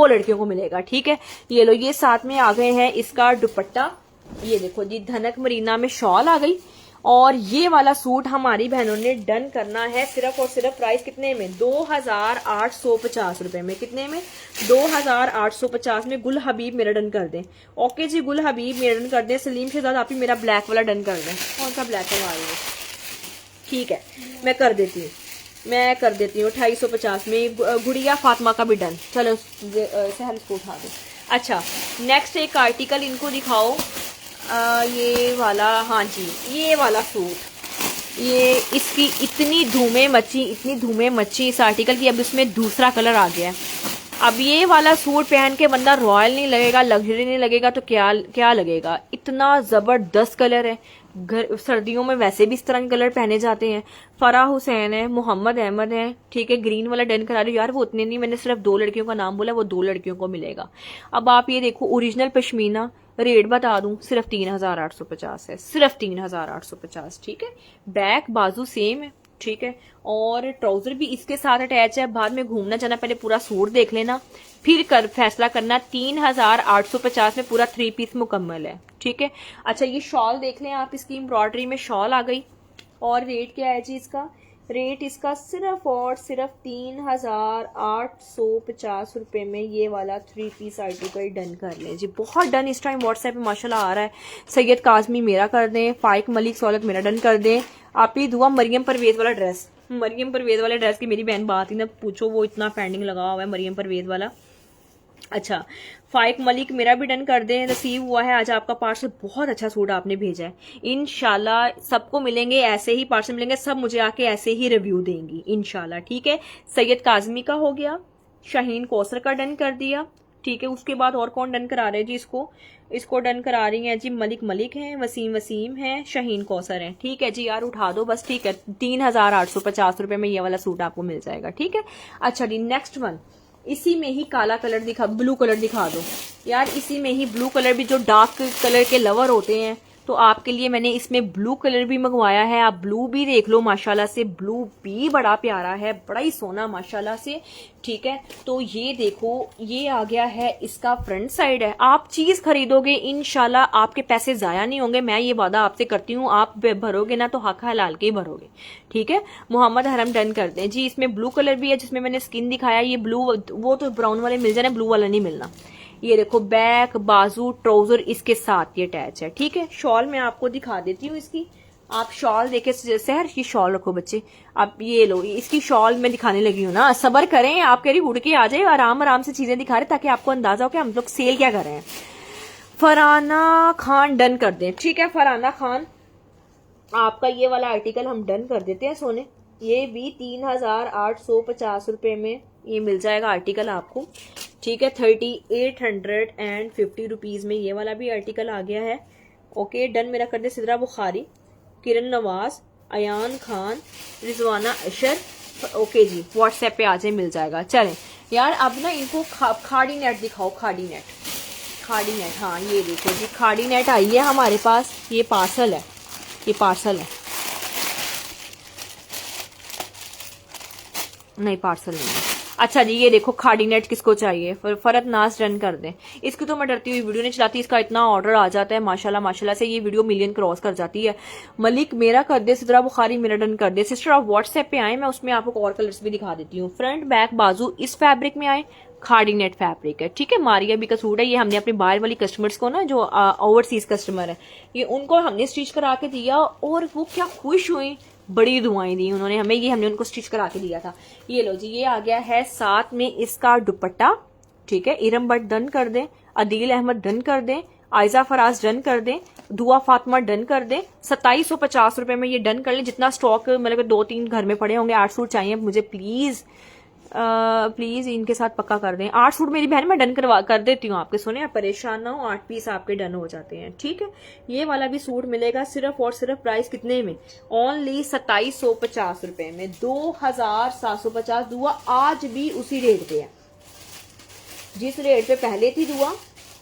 लड़कियों को मिलेगा। ठीक है, ये लो, ये साथ में आ गए हैं इसका दुपट्टा। ये देखो जी, धनक मरीना में शॉल आ गई, और ये वाला सूट हमारी बहनों ने डन करना है सिर्फ और सिर्फ प्राइस कितने में, 2850 रुपए में। कितने में, 2850 में। गुल हबीब मेरा डन कर दें। ओके जी, गुल हबीब मेरा डन कर दें। सलीम शहजाद आप ही मेरा ब्लैक वाला डन कर दें। कौन सा ब्लैक करवा रही है? ठीक है, मैं कर देती हूँ 2850 में। गुड़िया फातिमा का भी डन। चलो सहल इसको उठा दो। अच्छा, नेक्स्ट एक आर्टिकल इनको दिखाओ, ये वाला। हाँ जी, ये वाला सूट, ये इसकी इतनी धूमें मची इस आर्टिकल की। अब इसमें दूसरा कलर आ गया है। अब ये वाला सूट पहन के बंदा रॉयल नहीं लगेगा, लग्जरी नहीं लगेगा, तो क्या लगेगा। इतना जबरदस्त कलर है, सर्दियों में वैसे भी इस तरह के कलर पहने जाते हैं। फराह हुसैन है, मोहम्मद अहमद है। ठीक है, ग्रीन वाला डन करा रही हूँ यार, वो उतने नहीं, मैंने सिर्फ 2 लड़कियों का नाम बोला, वो 2 लड़कियों को मिलेगा। अब आप ये देखो, ओरिजिनल पश्मीना, रेट बता दूं, सिर्फ 3850 है, सिर्फ 3850। ठीक है, बैक बाजू सेम है। ठीक है, और ट्राउजर भी इसके साथ अटैच है। बाद में घूमना जाना, पहले पूरा सूट देख लेना, फिर फैसला करना। 3850 में पूरा 3 पीस मुकम्मल है। ठीक है, अच्छा, ये शॉल देख लें आप, इसकी एम्ब्रॉयडरी में शॉल आ गई। और रेट क्या है जी इसका, रेट इसका सिर्फ और सिर्फ 3850 रुपए में ये वाला 3 पीस आर्टिकल डन कर लें जी। बहुत डन इस टाइम व्हाट्सएप पे माशाल्लाह आ रहा है। सैयद काजमी मेरा कर दें, फाइक मलिक सौलत मेरा डन कर दें। आप ही दुआ मरियम परवेज वाला ड्रेस, मरियम परवेज वाले ड्रेस की मेरी बहन बात ही ना पूछो, वो इतना पेंडिंग लगा हुआ है मरियम परवेज वाला। अच्छा, फाइक मलिक मेरा भी डन कर दें, रिसीव हुआ है आज आपका पार्सल। बहुत अच्छा सूट आपने भेजा है। इंशाल्लाह सबको मिलेंगे ऐसे ही पार्सल मिलेंगे, सब मुझे आके ऐसे ही रिव्यू देंगी इंशाल्लाह। ठीक है, सैयद काजमी का हो गया, शाहीन कौसर का डन कर दिया। ठीक है, उसके बाद और कौन डन करा रहे हैं जी? इसको डन करा रही हैं जी मलिक हैं, वसीम हैं, शाहीन कौसर हैं। ठीक है जी यार, उठा दो बस। ठीक है, 3850 रुपए में ये वाला सूट आपको मिल जाएगा। ठीक है, अच्छा जी, नेक्स्ट वन, इसी में ही काला कलर ब्लू कलर दिखा दो यार। इसी में ही ब्लू कलर भी, जो डार्क कलर के लवर होते हैं, तो आपके लिए मैंने इसमें ब्लू कलर भी मंगवाया है। आप ब्लू भी देख लो, माशाल्लाह से ब्लू भी बड़ा प्यारा है, बड़ा ही सोना माशाल्लाह से। ठीक है, तो ये देखो, ये आ गया है, इसका फ्रंट साइड है। आप चीज खरीदोगे इंशाल्लाह आपके पैसे जाया नहीं होंगे, मैं ये वादा आपसे करती हूँ। आप भरोगे ना तो हक हलाल के ही भरोगे। ठीक है, मोहम्मद हरम डन कर दें जी। इसमें ब्लू कलर भी है, जिसमें मैंने स्किन दिखाया। ये ब्लू, वो तो ब्राउन वाले मिल जाना, ब्लू वाला नहीं मिलना। ये देखो, बैक बाजू ट्राउजर इसके साथ ये अटैच है। ठीक है, शॉल मैं आपको दिखा देती हूँ इसकी। आप शॉल देखे, सहर की शॉल रखो बच्चे। आप ये लो, इसकी शॉल मैं दिखाने लगी हूँ ना, सबर करें। आप कह रही उड़ के आ जाए, आराम आराम से चीजें दिखा रहे ताकि आपको अंदाजा हो कि हम लोग सेल क्या कर रहे हैं। फरहाना खान डन कर दें। ठीक है, फरहाना खान आपका ये वाला आर्टिकल हम डन कर देते हैं सोने। ये भी 3850 रुपए में ये मिल जाएगा आर्टिकल आपको। ठीक है, 3850 रुपीज में ये वाला भी आर्टिकल आ गया है। ओके, डन मेरा कर दे। सिद्रा बुखारी, किरण नवाज, अयान खान, रिजवाना अशर। ओके जी, व्हाट्सएप पे आ जाए, मिल जाएगा। चलें यार, अब ना इनको खाड़ी नेट दिखाओ। खाड़ी नेट, हाँ ये देखो जी, खाड़ी नेट आई है हमारे पास। ये पार्सल है, नहीं पार्सल नहीं है। अच्छा जी, ये देखो खाड़ी नेट किसको चाहिए? फरत नाज डन कर दें। इसकी तो मैं डरती हुई वीडियो नहीं चलाती, इसका इतना ऑर्डर आ जाता है माशाल्लाह से ये वीडियो मिलियन क्रॉस कर जाती है। मलिक मेरा कर दे, सिद्रा बुखारी मेरा डन कर दे। सिस्टर आप व्हाट्सएप पे आए, मैं उसमें आपको और कलर्स भी दिखा देती हूँ। फ्रंट बैक बाजू इस फैब्रिक में आए, खाड़ी नेट फैब्रिक है। ठीक है, मारिया भी का सूट है। ये हमने अपने बाहर वाली कस्टमर्स को ना, जो ओवरसीज कस्टमर है, ये उनको हमने स्टिच करा के दिया और वो क्या खुश हुई, बड़ी दुआएं दी उन्होंने हमें। ये हमने उनको स्टिच करा के दिया था। ये लो जी, ये आ गया है साथ में इसका दुपट्टा। ठीक है, इरम भट्ट डन कर दें, अदील अहमद डन कर दें, आयजा फराज डन कर दें, दुआ फातिमा डन कर दें। 2750 रुपए में ये डन कर लें। जितना स्टॉक मतलब 2-3 घर में पड़े होंगे, 8 सूट चाहिए मुझे, प्लीज इनके साथ पक्का कर दें। 8 सूट मेरी बहन मैं डन कर देती हूँ आपके, सुने आप परेशान ना हो, 8 पीस आपके डन हो जाते हैं। ठीक है, ये वाला भी सूट मिलेगा सिर्फ और सिर्फ प्राइस कितने में? ओनली 2750 रुपए में, 2750। दुआ आज भी उसी रेट पे है, जिस रेट पे पहले थी दुआ,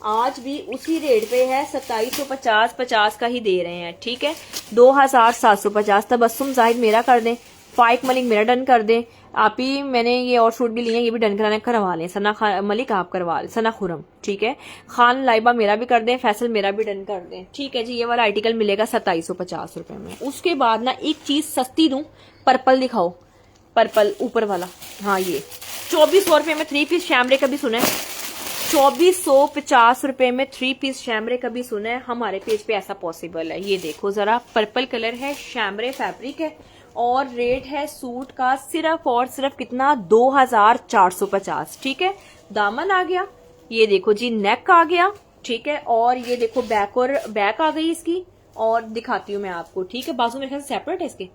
आज भी उसी रेट पे है। 2750 का ही दे रहे हैं। ठीक है, 2750। तबस्सुम जाहिद मेरा कर दें, फाइक मलिक मेरा डन कर दें। आप ही, मैंने ये और सूट भी लिए हैं, ये भी डन करवा लें। सना मलिक आप करवा लें, सना खुरम। ठीक है, खान लाइबा मेरा भी कर दें, फैसल मेरा भी डन कर दें। ठीक है जी, ये वाला आर्टिकल मिलेगा 2750 रुपए में। उसके बाद ना एक चीज सस्ती दूं, पर्पल दिखाओ, पर्पल ऊपर वाला। हाँ, ये 2400 रुपए में 3 पीस शैमरे का भी सुना है। 2450 रुपए में 3 पीस शैमरे का भी सुना है। हमारे पेज पे ऐसा पॉसिबल है। ये देखो जरा, पर्पल कलर है, शैमरे फैब्रिक है और रेट है सूट का सिर्फ और सिर्फ कितना? 2450। ठीक है, दामन आ गया, ये देखो जी नेक आ गया। ठीक है, और ये देखो बैक आ गई इसकी, और दिखाती हूँ मैं आपको। ठीक है, बाजू मेरे ख्याल से सेपरेट है इसके।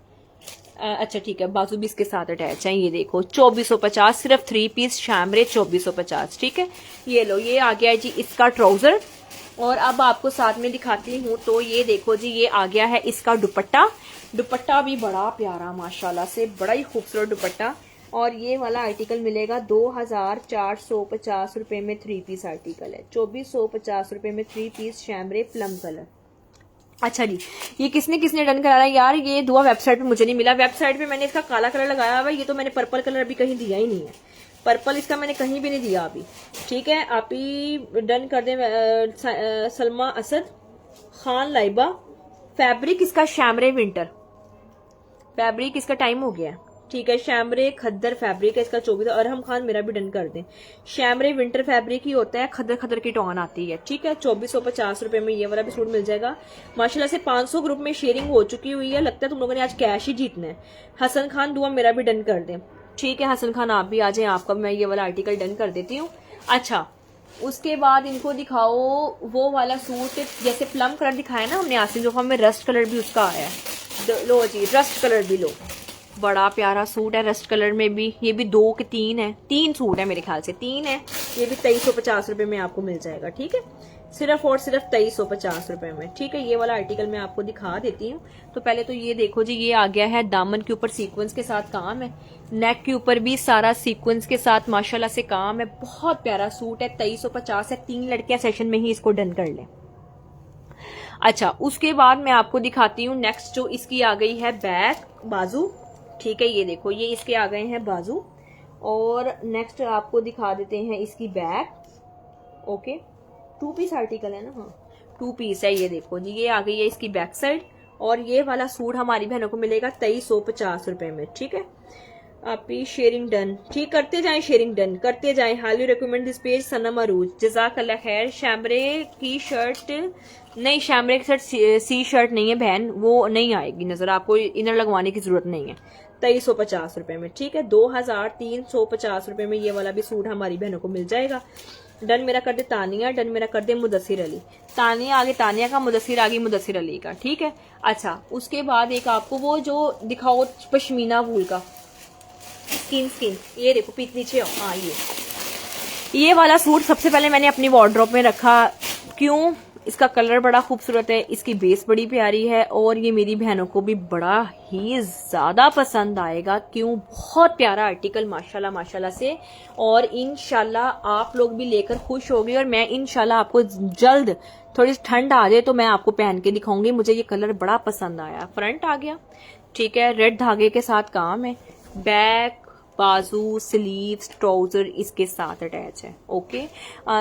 अच्छा ठीक है, बाजू भी इसके साथ अटैच है। ये देखो 2450, सिर्फ 3 पीस शैमरे 2450। ठीक है, ये लो, ये आ गया है जी इसका ट्राउजर। और अब आपको साथ में दिखाती हूँ, तो ये देखो जी, ये आ गया है इसका दुपट्टा। दुपट्टा भी बड़ा प्यारा माशाल्लाह से, बड़ा ही खूबसूरत दुपट्टा। और ये वाला आर्टिकल मिलेगा 2450 रुपए में 3 पीस आर्टिकल है। 2450 रुपए में 3 पीस शैमरे प्लम कलर। अच्छा जी, ये किसने डन करा है यार? ये दुआ वेबसाइट पे मुझे नहीं मिला। वेबसाइट पे मैंने इसका काला कलर लगाया हुआ है। ये तो मैंने पर्पल कलर अभी कहीं दिया ही नहीं है। पर्पल इसका मैंने कहीं भी नहीं दिया अभी। ठीक है, आप ही डन कर दें। सलमा असद, खान लाइबा, फैब्रिक इसका शैमरे विंटर, फैब्रिक इसका टाइम हो गया। ठीक है, शैमरे खद्दर फैब्रिक है इसका 24। अरहम खान मेरा भी डन कर दें। शैमरे विंटर फैब्रिक ही होता है, खद्दर की टॉन आती है। ठीक है, 2450 रुपए में ये वाला भी सूट मिल जाएगा। माशाल्लाह से 500 ग्रुप में शेयरिंग हो चुकी हुई है। लगता है तुम लोगों ने आज कैश ही जीतना है। हसन खान दुआ मेरा भी डन कर दें। ठीक है, हसन खान आप भी आ जाए, आपका मैं ये वाला आर्टिकल डन कर देती हूँ। अच्छा, उसके बाद इनको दिखाओ वो वाला सूट, जैसे प्लम कलर दिखाया ना हमने आसिम जोफा में, रस्ट कलर भी उसका आया है। लो जी, रस्ट कलर भी लो, बड़ा प्यारा सूट है रस्ट कलर में भी। ये भी 2 के 3 है, 3 सूट है मेरे ख्याल से, 3 है। ये भी 2350 रुपए में आपको मिल जाएगा, ठीक है, सिर्फ और सिर्फ 2350 रुपए में, ठीक है। ये वाला आर्टिकल मैं आपको दिखा देती हूँ। तो पहले तो ये देखो जी, ये आ गया है, दामन के ऊपर सीक्वेंस के साथ काम है, नेक के ऊपर भी सारा सीक्वेंस के साथ माशाल्लाह से काम है, बहुत प्यारा सूट है, 2350 है। 3 लड़कियां सेशन में ही इसको डन कर लें। अच्छा, उसके बाद मैं आपको दिखाती हूँ नेक्स्ट, जो इसकी आ गई है बैक बाजू, ठीक है। ये देखो, ये इसके आ गए हैं बाजू, और नेक्स्ट आपको दिखा देते हैं इसकी बैक। ओके, 2 पीस आर्टिकल है ना, हाँ 2 पीस है। ये देखो जी, ये आ गई है इसकी बैक साइड, और ये वाला सूट हमारी बहनों को मिलेगा 2350 रुपए में, ठीक है। आप ही शेयरिंग डन, ठीक, करते जाएं, शेयरिंग डन करते जाएं। हाईली रिकमेंड दिस पेज सनम अरूज, जज़ाकल्लाह खैर। शैमरे की शर्ट नहीं, शैमरे की शर्ट सी शर्ट नहीं है बहन, वो नहीं आएगी नजर, आपको इनर लगवाने की जरूरत नहीं है। 2350 रुपए में, ठीक है, 2350 रुपए में ये वाला भी सूट हमारी बहनों को मिल जाएगा। डन मेरा कर दे तानिया, डन मेरा कर दे मुदस्सिर अली। तानिया आगे तानिया का, मुदस्सिर आगे मुदस्सिर अली का, ठीक है। अच्छा, उसके बाद एक आपको वो जो दिखाओ पश्मीना वूल का, स्किन, ये देखो पीछे नीचे, हाँ ये वाला सूट सबसे पहले मैंने अपनी वार्डरोब में रखा। क्यों? इसका कलर बड़ा खूबसूरत है, इसकी बेस बड़ी प्यारी है, और ये मेरी बहनों को भी बड़ा ही ज्यादा पसंद आएगा। क्यों? बहुत प्यारा आर्टिकल माशाल्लाह माशाल्लाह से, और इंशाल्लाह आप लोग भी लेकर खुश होगे। और मैं इंशाल्लाह आपको जल्द, थोड़ी ठंड आ जाए तो मैं आपको पहन के दिखाऊंगी। मुझे ये कलर बड़ा पसंद आया। फ्रंट आ गया, ठीक है, रेड धागे के साथ काम है, बैक बाजू स्लीव्स ट्राउजर इसके साथ अटैच है। ओके,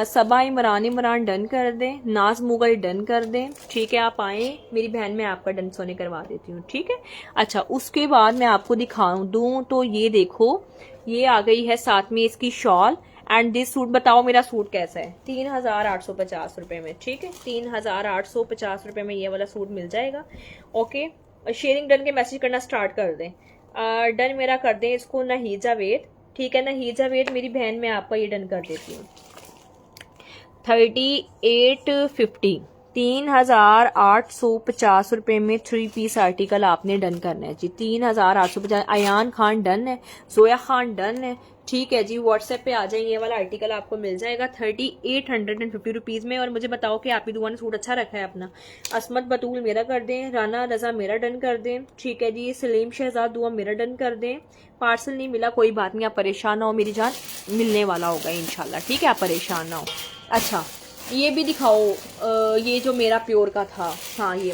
सबा इमरान डन कर दें, नाज मुगल डन कर दें, ठीक है। आप आए मेरी बहन, मैं आपका डन सोने करवा देती हूँ, ठीक है। अच्छा, उसके बाद मैं आपको दिखा दूं तो ये देखो, ये आ गई है साथ में इसकी शॉल एंड दिस सूट। बताओ मेरा सूट कैसा है? 3850 रुपए में, ठीक है, 3850 रुपए में ये वाला सूट मिल जाएगा। ओके, शेयरिंग डन के मैसेज करना स्टार्ट कर दें। डन मेरा कर दें इसको नहीजा वेट, ठीक है, नहीजा वेट मेरी बहन, मैं आपका ये डन कर देती हूँ 3850, 3850 रुपए में 3 पीस आर्टिकल आपने डन करना है जी। 3850। अयान खान डन है, जोया खान डन है, ठीक है जी। व्हाट्सएप पे आ जाए, ये वाला आर्टिकल आपको मिल जाएगा 3850 रुपीज में। और मुझे बताओ कि आप ही दुआ ने सूट अच्छा रखा है अपना। असमत बतूल मेरा कर दें, राना रजा मेरा डन कर दें, ठीक है जी। सलीम शहजाद दुआ मेरा डन कर दें। पार्सल नहीं मिला, कोई बात नहीं, आप परेशान ना हो मेरी जान, मिलने वाला होगा इंशाल्लाह, ठीक है, आप परेशान ना हो। अच्छा, ये भी दिखाओ, ये जो मेरा प्योर का था, हाँ ये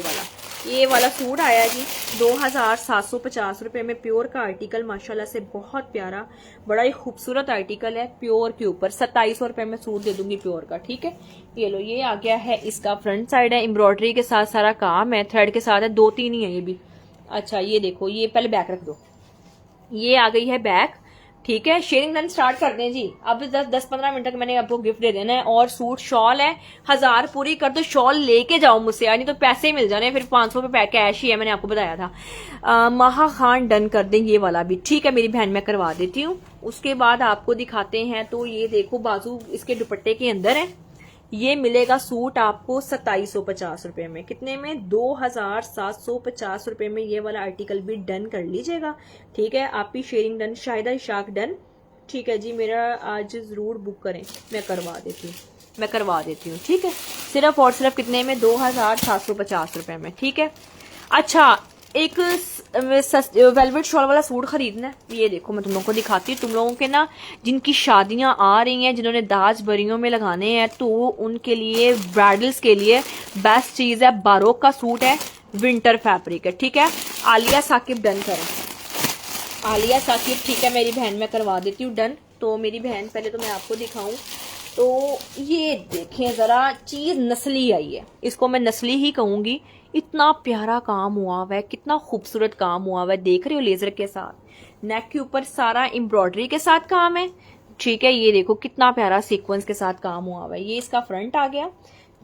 वाला सूट आया जी 2750 रुपए में, प्योर का आर्टिकल माशाल्लाह से बहुत प्यारा, बड़ा ही खूबसूरत आर्टिकल है, प्योर के ऊपर 2700 रुपए में सूट दे दूंगी प्योर का, ठीक है। ये लो, ये आ गया है इसका फ्रंट साइड है, एम्ब्रॉयडरी के साथ सारा काम है, थ्रेड के साथ है, 2-3 ही है ये भी। अच्छा, ये देखो, ये पहले बैक रख दो, ये आ गई है बैक, ठीक है। शेयरिंग डन स्टार्ट कर दें जी, अब 10-15 मिनट तक मैंने आपको गिफ्ट दे देना है। और सूट शॉल है, 1000 पूरी कर दो, शॉल लेके जाओ मुझसे यार, नहीं तो पैसे मिल जाने, फिर 500 रुपए कैश ही है, मैंने आपको बताया था। महा खान डन कर दें ये वाला भी, ठीक है मेरी बहन, मैं करवा देती हूँ। उसके बाद आपको दिखाते हैं, तो ये देखो बाजू इसके दुपट्टे के अंदर है, ये मिलेगा सूट आपको 2750 रुपए में। कितने में? 2750 रुपए में ये वाला आर्टिकल भी डन कर लीजिएगा, ठीक है। आप भी sharing done, Shahida Ishaq done, ठीक है जी। मेरा आज जरूर बुक करें, मैं करवा देती हूँ, ठीक है। सिर्फ और सिर्फ कितने में? 2750 रुपए में, ठीक है। अच्छा, एक वेलवेट शॉल वाला सूट खरीदना है, ये देखो मैं तुम लोगों को दिखाती हूँ। तुम लोगों के ना जिनकी शादियां आ रही हैं, जिन्होंने दाज बरियों में लगाने हैं, तो उनके लिए, ब्राइडल्स के लिए बेस्ट चीज है, बारोक का सूट है, विंटर फैब्रिक है, ठीक है। आलिया साकिब डन करें, आलिया साकिब, ठीक है मेरी बहन, मैं करवा देती हूँ डन। तो मेरी बहन, पहले तो मैं आपको दिखाऊं, तो ये देखें जरा, चीज नस्ली आई है, इसको मैं नस्ली ही कहूंगी। इतना प्यारा काम हुआ हुआ है, कितना खूबसूरत काम हुआ हुआ है, देख रहे हो, लेजर के साथ, नेक के ऊपर सारा एम्ब्रॉयडरी के साथ काम है, ठीक है। ये देखो कितना प्यारा सीक्वेंस के साथ काम हुआ हुआ है, ये इसका फ्रंट आ गया,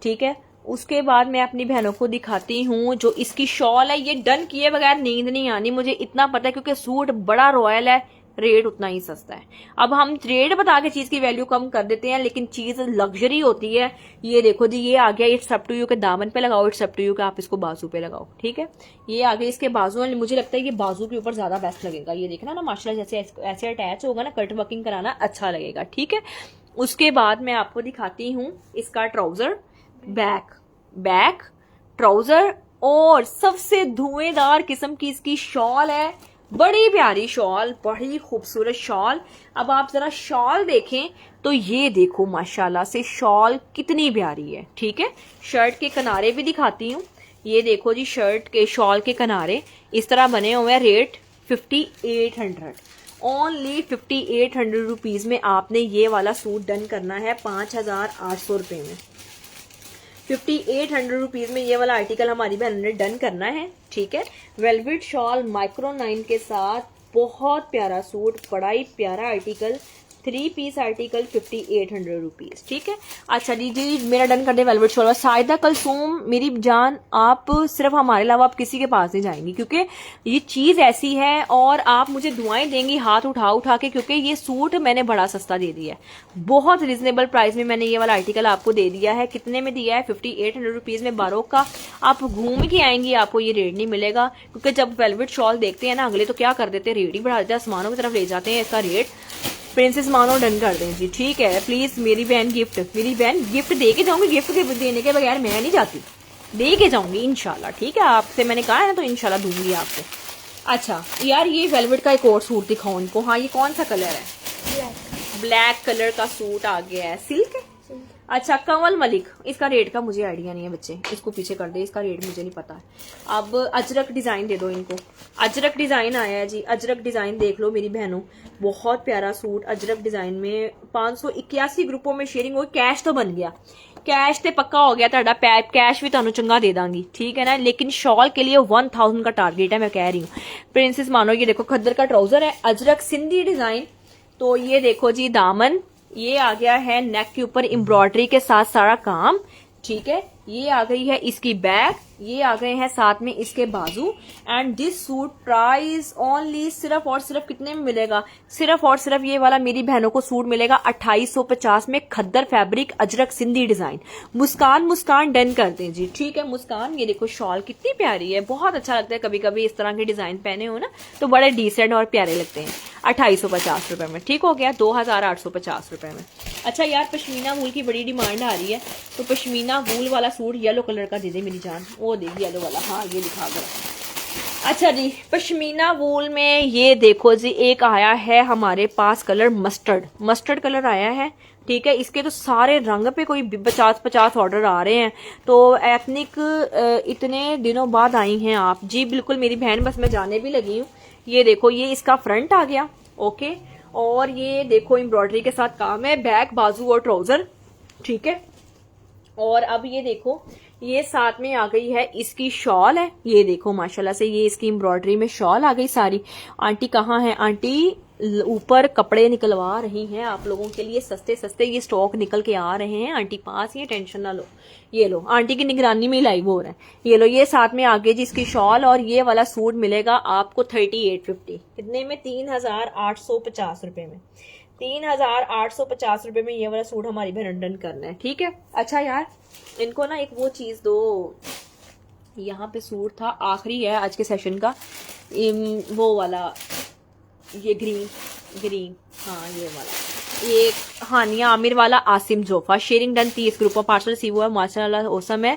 ठीक है। उसके बाद मैं अपनी बहनों को दिखाती हूँ जो इसकी शॉल है, ये डन किए बगैर नींद नहीं आनी, मुझे इतना पता है, क्योंकि सूट बड़ा रॉयल है, रेट उतना ही सस्ता है। अब हम रेट बता के चीज की वैल्यू कम कर देते हैं, लेकिन चीज लग्जरी होती है। ये देखो जी, ये आ गया, इट्स अप टू यू के दामन पे लगाओ, इट्स अप टू यू के आप इसको बाजू पे लगाओ, ठीक है। ये आ गए इसके बाजू, मुझे लगता है ये बाजू के ऊपर ज्यादा बेस्ट लगेगा। ये देखना ना माशाल्लाह, जैसे ऐसे अटैच होगा ना, कट वर्किंग कराना अच्छा लगेगा, ठीक है। उसके बाद मैं आपको दिखाती हूँ इसका ट्राउजर, बैक ट्राउजर, और सबसे धुएंधार किस्म की इसकी शॉल है। बड़ी प्यारी शॉल, बड़ी खूबसूरत शॉल। अब आप जरा शॉल देखें तो ये देखो माशाल्लाह से शॉल कितनी प्यारी है, ठीक है। शर्ट के किनारे भी दिखाती हूँ। ये देखो जी, शर्ट के शॉल के किनारे इस तरह बने हुए हैं। रेट 5800, ओनली 5800 रुपीज में आपने ये वाला सूट डन करना है 5800 रुपए में। 5800 रुपीज में ये वाला आर्टिकल हमारी बहन ने डन करना है, ठीक है। वेलवेट शॉल माइक्रो 9 के साथ, बहुत प्यारा सूट, बड़ा ही प्यारा आर्टिकल, 3 पीस आर्टिकल, 5800 रुपीज, ठीक है। अच्छा जी, मेरा डन कर दे वेलवेट शॉल। साइदा कलसूम मेरी जान, आप सिर्फ हमारे अलावा आप किसी के पास नहीं जाएंगी, क्योंकि ये चीज ऐसी है और आप मुझे दुआएं देंगी हाथ उठा उठा के, क्योंकि ये सूट मैंने बड़ा सस्ता दे दिया है। बहुत रिजनेबल प्राइस में मैंने ये वाला आर्टिकल आपको दे दिया है। कितने में दिया है? 5800 रुपीज में। बारोक का आप घूम के आएंगी, आपको ये रेट नहीं मिलेगा, क्योंकि जब वेलवेट शॉल देखते हैं ना अगले, तो क्या कर देते हैं, रेट ही बढ़ा देते हैं, आसमानों की तरफ ले जाते हैं इसका रेट। प्रिंसेस मानो डन कर दें जी, ठीक है। प्लीज मेरी बहन गिफ्ट दे के जाऊंगी। गिफ्ट देने के बगैर मैं नहीं जाती, दे के जाऊंगी इंशाल्लाह, ठीक है। आपसे मैंने कहा है ना, तो इंशाल्लाह दूंगी आपको। अच्छा यार, ये वेलवेट का एक और सूट दिखाओ इनको। हाँ, ये कौन सा कलर है? ब्लैक कलर का सूट आ गया है, सिल्क है। अच्छा, कंवल मलिक, इसका रेट का मुझे आइडिया नहीं है बच्चे, इसको पीछे कर दे, इसका रेट मुझे नहीं पता है। अब अजरक डिजाइन दे दो इनको। अजरक डिजाइन आया है जी, अजरक डिजाइन देख लो मेरी बहनों, बहुत प्यारा सूट अजरक डिजाइन में। 581 ग्रुपों में शेयरिंग हुई। कैश तो बन गया, कैश ते पक्का हो गया ਤੁਹਾਡਾ, कैश भी ਤੁਹਾਨੂੰ चंगा दे दांगी, ठीक है ना। लेकिन शॉल के लिए 1000 का टारगेट है, मैं कह रही हूँ। प्रिंसेस मानो, ये देखो खद्दर का ट्राउजर है, अजरक सिंधी डिजाइन। तो ये देखो जी, दामन ये आ गया है, नेक के ऊपर एम्ब्रॉयडरी के साथ सारा काम, ठीक है। ये आ गई है इसकी बैक, ये आ गए हैं साथ में इसके बाजू। And this suit price only, सिर्फ और सिर्फ कितने में मिलेगा? सिर्फ और सिर्फ ये वाला मेरी बहनों को सूट मिलेगा 2850 में, खद्दर फैब्रिक, अजरक सिंधी डिजाइन। मुस्कान डन कर दें जी, ठीक है। मुस्कान, ये देखो शॉल कितनी प्यारी है, बहुत अच्छा लगता है कभी कभी इस तरह के डिजाइन पहने हो ना, तो बड़े डिसेंट और प्यारे लगते हैं। 2850 रुपए में, ठीक हो गया, 2850 रुपए में। अच्छा यार, पश्मीना वूल की बड़ी डिमांड आ रही है, तो पश्मीना वूल वाला सूट येलो कलर का दे दे मेरी जान, वो दे येलो वाला। हाँ, ये दिखा दो। अच्छा जी, पश्मीना वूल में ये देखो जी, एक आया है हमारे पास कलर मस्टर्ड कलर आया है, ठीक है। इसके तो सारे रंग पे कोई 50 ऑर्डर आ रहे हैं, तो एथनिक इतने दिनों बाद आई हैं आप जी। बिल्कुल मेरी बहन, बस मैं जाने भी लगी हूँ। ये देखो, ये इसका फ्रंट आ गया, ओके। और ये देखो एम्ब्रॉयडरी के साथ काम है, बैक, बाजू और ट्राउजर, ठीक है। और अब ये देखो, ये साथ में आ गई है इसकी शॉल है। ये देखो माशाल्लाह से, ये इसकी एम्ब्रॉयडरी में शॉल आ गई सारी। आंटी कहाँ है? आंटी ऊपर कपड़े निकलवा रही हैं आप लोगों के लिए, सस्ते ये स्टॉक निकल के आ रहे हैं आंटी पास, ये टेंशन ना लो। ये लो, आंटी की निगरानी में लाइव हो रहा है। ये लो, ये साथ में आगे जी इसकी शॉल, और ये वाला सूट मिलेगा आपको 3850। कितने में? 3850 रुपए में। 3850 रुपए में ये वाला सूट हमारी बहन डन करना है, ठीक है। अच्छा यार, इनको ना एक वो चीज दो, यहाँ पे सूट था, आखिरी है आज के सेशन का, वो वाला, ये ग्रीन, हाँ ये वाला, ये हानिया आमिर वाला Asim Jofa, sharing done 30 group of parcel receive हुआ, माशाल्लाह औसम है।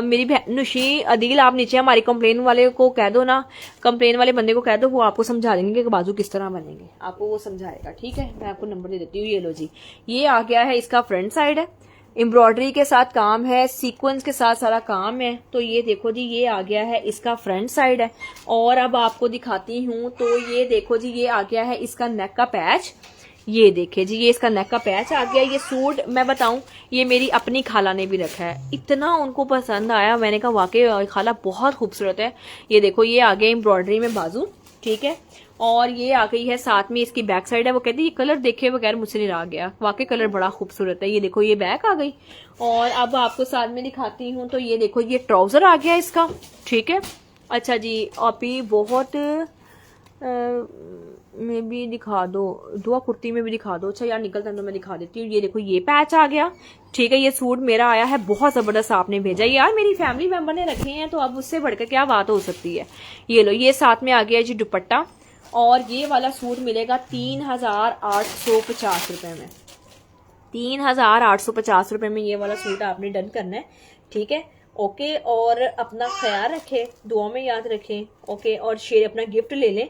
मेरी बहन नुशी अदील, आप नीचे हमारी कंप्लेन वाले को कह दो ना, कंप्लेन वाले बंदे को कह दो, वो आपको समझा देंगे कि बाजू किस तरह बनेंगे, आपको वो समझाएगा, ठीक है। मैं आपको नंबर दे देती हूँ। ये लो जी, ये आ गया है इसका फ्रंट साइड है, एम्ब्रॉयडरी के साथ काम है, सीक्वेंस के साथ सारा काम है। तो ये देखो जी, ये आ गया है इसका फ्रंट साइड है। और अब आपको दिखाती हूँ, तो ये देखो जी, ये आ गया है इसका नेक का पैच। ये देखे जी, ये इसका नेक का पैच आ गया। ये सूट मैं बताऊं, ये मेरी अपनी खाला ने भी रखा है, इतना उनको पसंद आया, मैंने कहा वाकई खाला बहुत खूबसूरत है। ये देखो, ये आ गया एम्ब्रॉयडरी में बाजू, ठीक है। और ये आ गई है साथ में इसकी बैक साइड है। वो कहती है ये कलर देखे बगैर मुझसे नहीं रह गया, वाकई कलर बड़ा खूबसूरत है। ये देखो, ये बैक आ गई। और अब आपको साथ में दिखाती हूँ, तो ये देखो, ये ट्राउजर आ गया इसका, ठीक है। अच्छा जी, अभी बहुत में भी दिखा दो, दुआ कुर्ती में भी दिखा दो। अच्छा यार निकलता है तो मैं दिखा देती हूँ। ये देखो ये पैच आ गया, ठीक है। ये सूट मेरा आया है, बहुत जबरदस्त आपने भेजा यार, मेरी फैमिली मेंबर ने रखे हैं तो अब उससे बढ़कर क्या बात हो सकती है। ये लो, ये साथ में आ गया जी दुपट्टा, और ये वाला सूट मिलेगा 3850 रुपए में। 3850 रुपए में ये वाला सूट आपने डन करना है, ठीक है। ओके, और अपना ख्याल रखें, दुआ में याद रखें। ओके, और शेयर अपना गिफ्ट ले लें।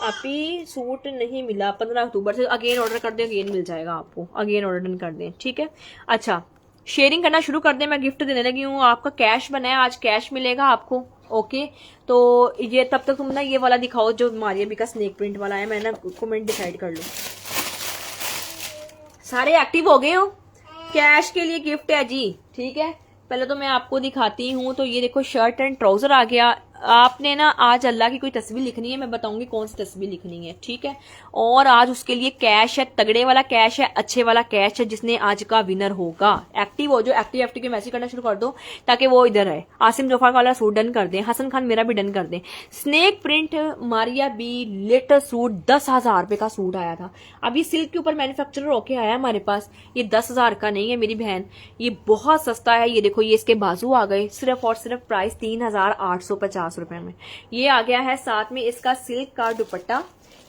अभी सूट नहीं मिला, 15 अक्टूबर से अगेन ऑर्डर कर दें, अगेन मिल जाएगा आपको, अगेन ऑर्डर डन कर दें, ठीक है। अच्छा, शेयरिंग करना शुरू कर दें, मैं गिफ्ट देने लगी हूँ। आपका कैश बना है, आज कैश मिलेगा आपको। ओके, तो ये तब तक तुम ना ये वाला दिखाओ जो मारिया बी का स्नेक प्रिंट वाला है। मैं ना कमेंट डिसाइड कर लूँ। सारे एक्टिव हो गए हो? कैश के लिए गिफ्ट है जी, ठीक है। पहले तो मैं आपको दिखाती हूँ। तो ये देखो शर्ट एंड ट्राउजर आ गया। आपने ना आज अल्लाह की कोई तस्वीर लिखनी है, मैं बताऊंगी कौन सी तस्वीर लिखनी है, ठीक है। और आज उसके लिए कैश है, तगड़े वाला कैश है, अच्छे वाला कैश है, जिसने आज का विनर होगा। एक्टिव हो जो, एक्टिव के मैसेज करना शुरू कर दो ताकि वो इधर है। आसिम जोफर वाला सूट डन कर दें, हसन खान मेरा भी डन कर दें। Snake print Maria B latest suit 10,000 रुपए का सूट आया था। अभी सिल्क के ऊपर मैन्युफैक्चरर होके आया हमारे पास। ये 10,000 का नहीं है मेरी बहन, ये बहुत सस्ता है। ये देखो ये इसके बाजू आ गए, सिर्फ और सिर्फ प्राइस 3850 रुपए में। ये आ गया है साथ में इसका सिल्क का दुपट्टा।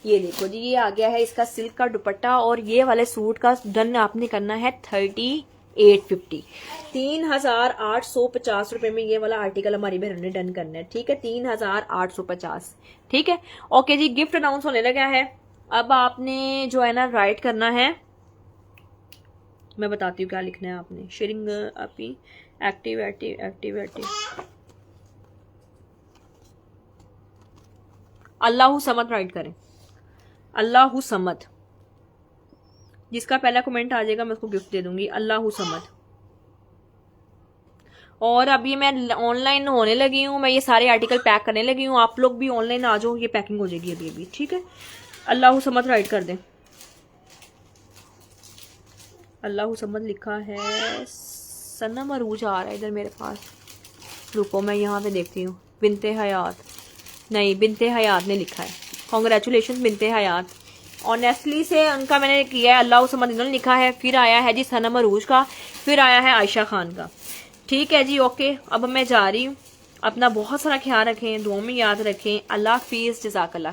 ये देखो जी, ये आ गया है इसका सिल्क का दुपट्टा। और ये वाले सूट का डन आपने करना है 3850, 3850 रुपए में ये वाला आर्टिकल हमारी बहन ने डन करना है, ठीक है। 3850, ठीक है। ओके जी, गिफ्ट अनाउंस होने लगा है। अब आपने जो है ना राइट करना है, मैं बताती हूँ क्या लिखना है आपने। शेयरिंग आपकी active active active active Allahu Samad right करें, अल्लाहू समद। जिसका पहला कमेंट आ जाएगा मैं उसको गिफ्ट दे दूंगी, अल्लाहू समद। और अभी मैं ऑनलाइन होने लगी हूँ, मैं ये सारे आर्टिकल पैक करने लगी हूँ। आप लोग भी ऑनलाइन आ जाओ, ये पैकिंग हो जाएगी अभी अभी, ठीक है। अल्लाहू समद राइट कर दें। अल्लाहू समद लिखा है, सनम अरूज आ रहा है इधर मेरे पास। रुको मैं यहाँ पे देखती हूँ। बिनते हयात, नहीं बिनते हयात ने लिखा है। कॉन्ग्रेचुलेशन बिनते हयात, ऑनेस्टली से उनका मैंने किया है। अल्लाह समद इन्होंने लिखा है। फिर आया है जी सनम अरूज का, फिर आया है आयशा खान का, ठीक है जी। ओके, अब मैं जा रही हूँ। अपना बहुत सारा ख्याल रखें, दुआ में याद रखें। अल्लाह हाफिज़, जज़ाकल्लाह।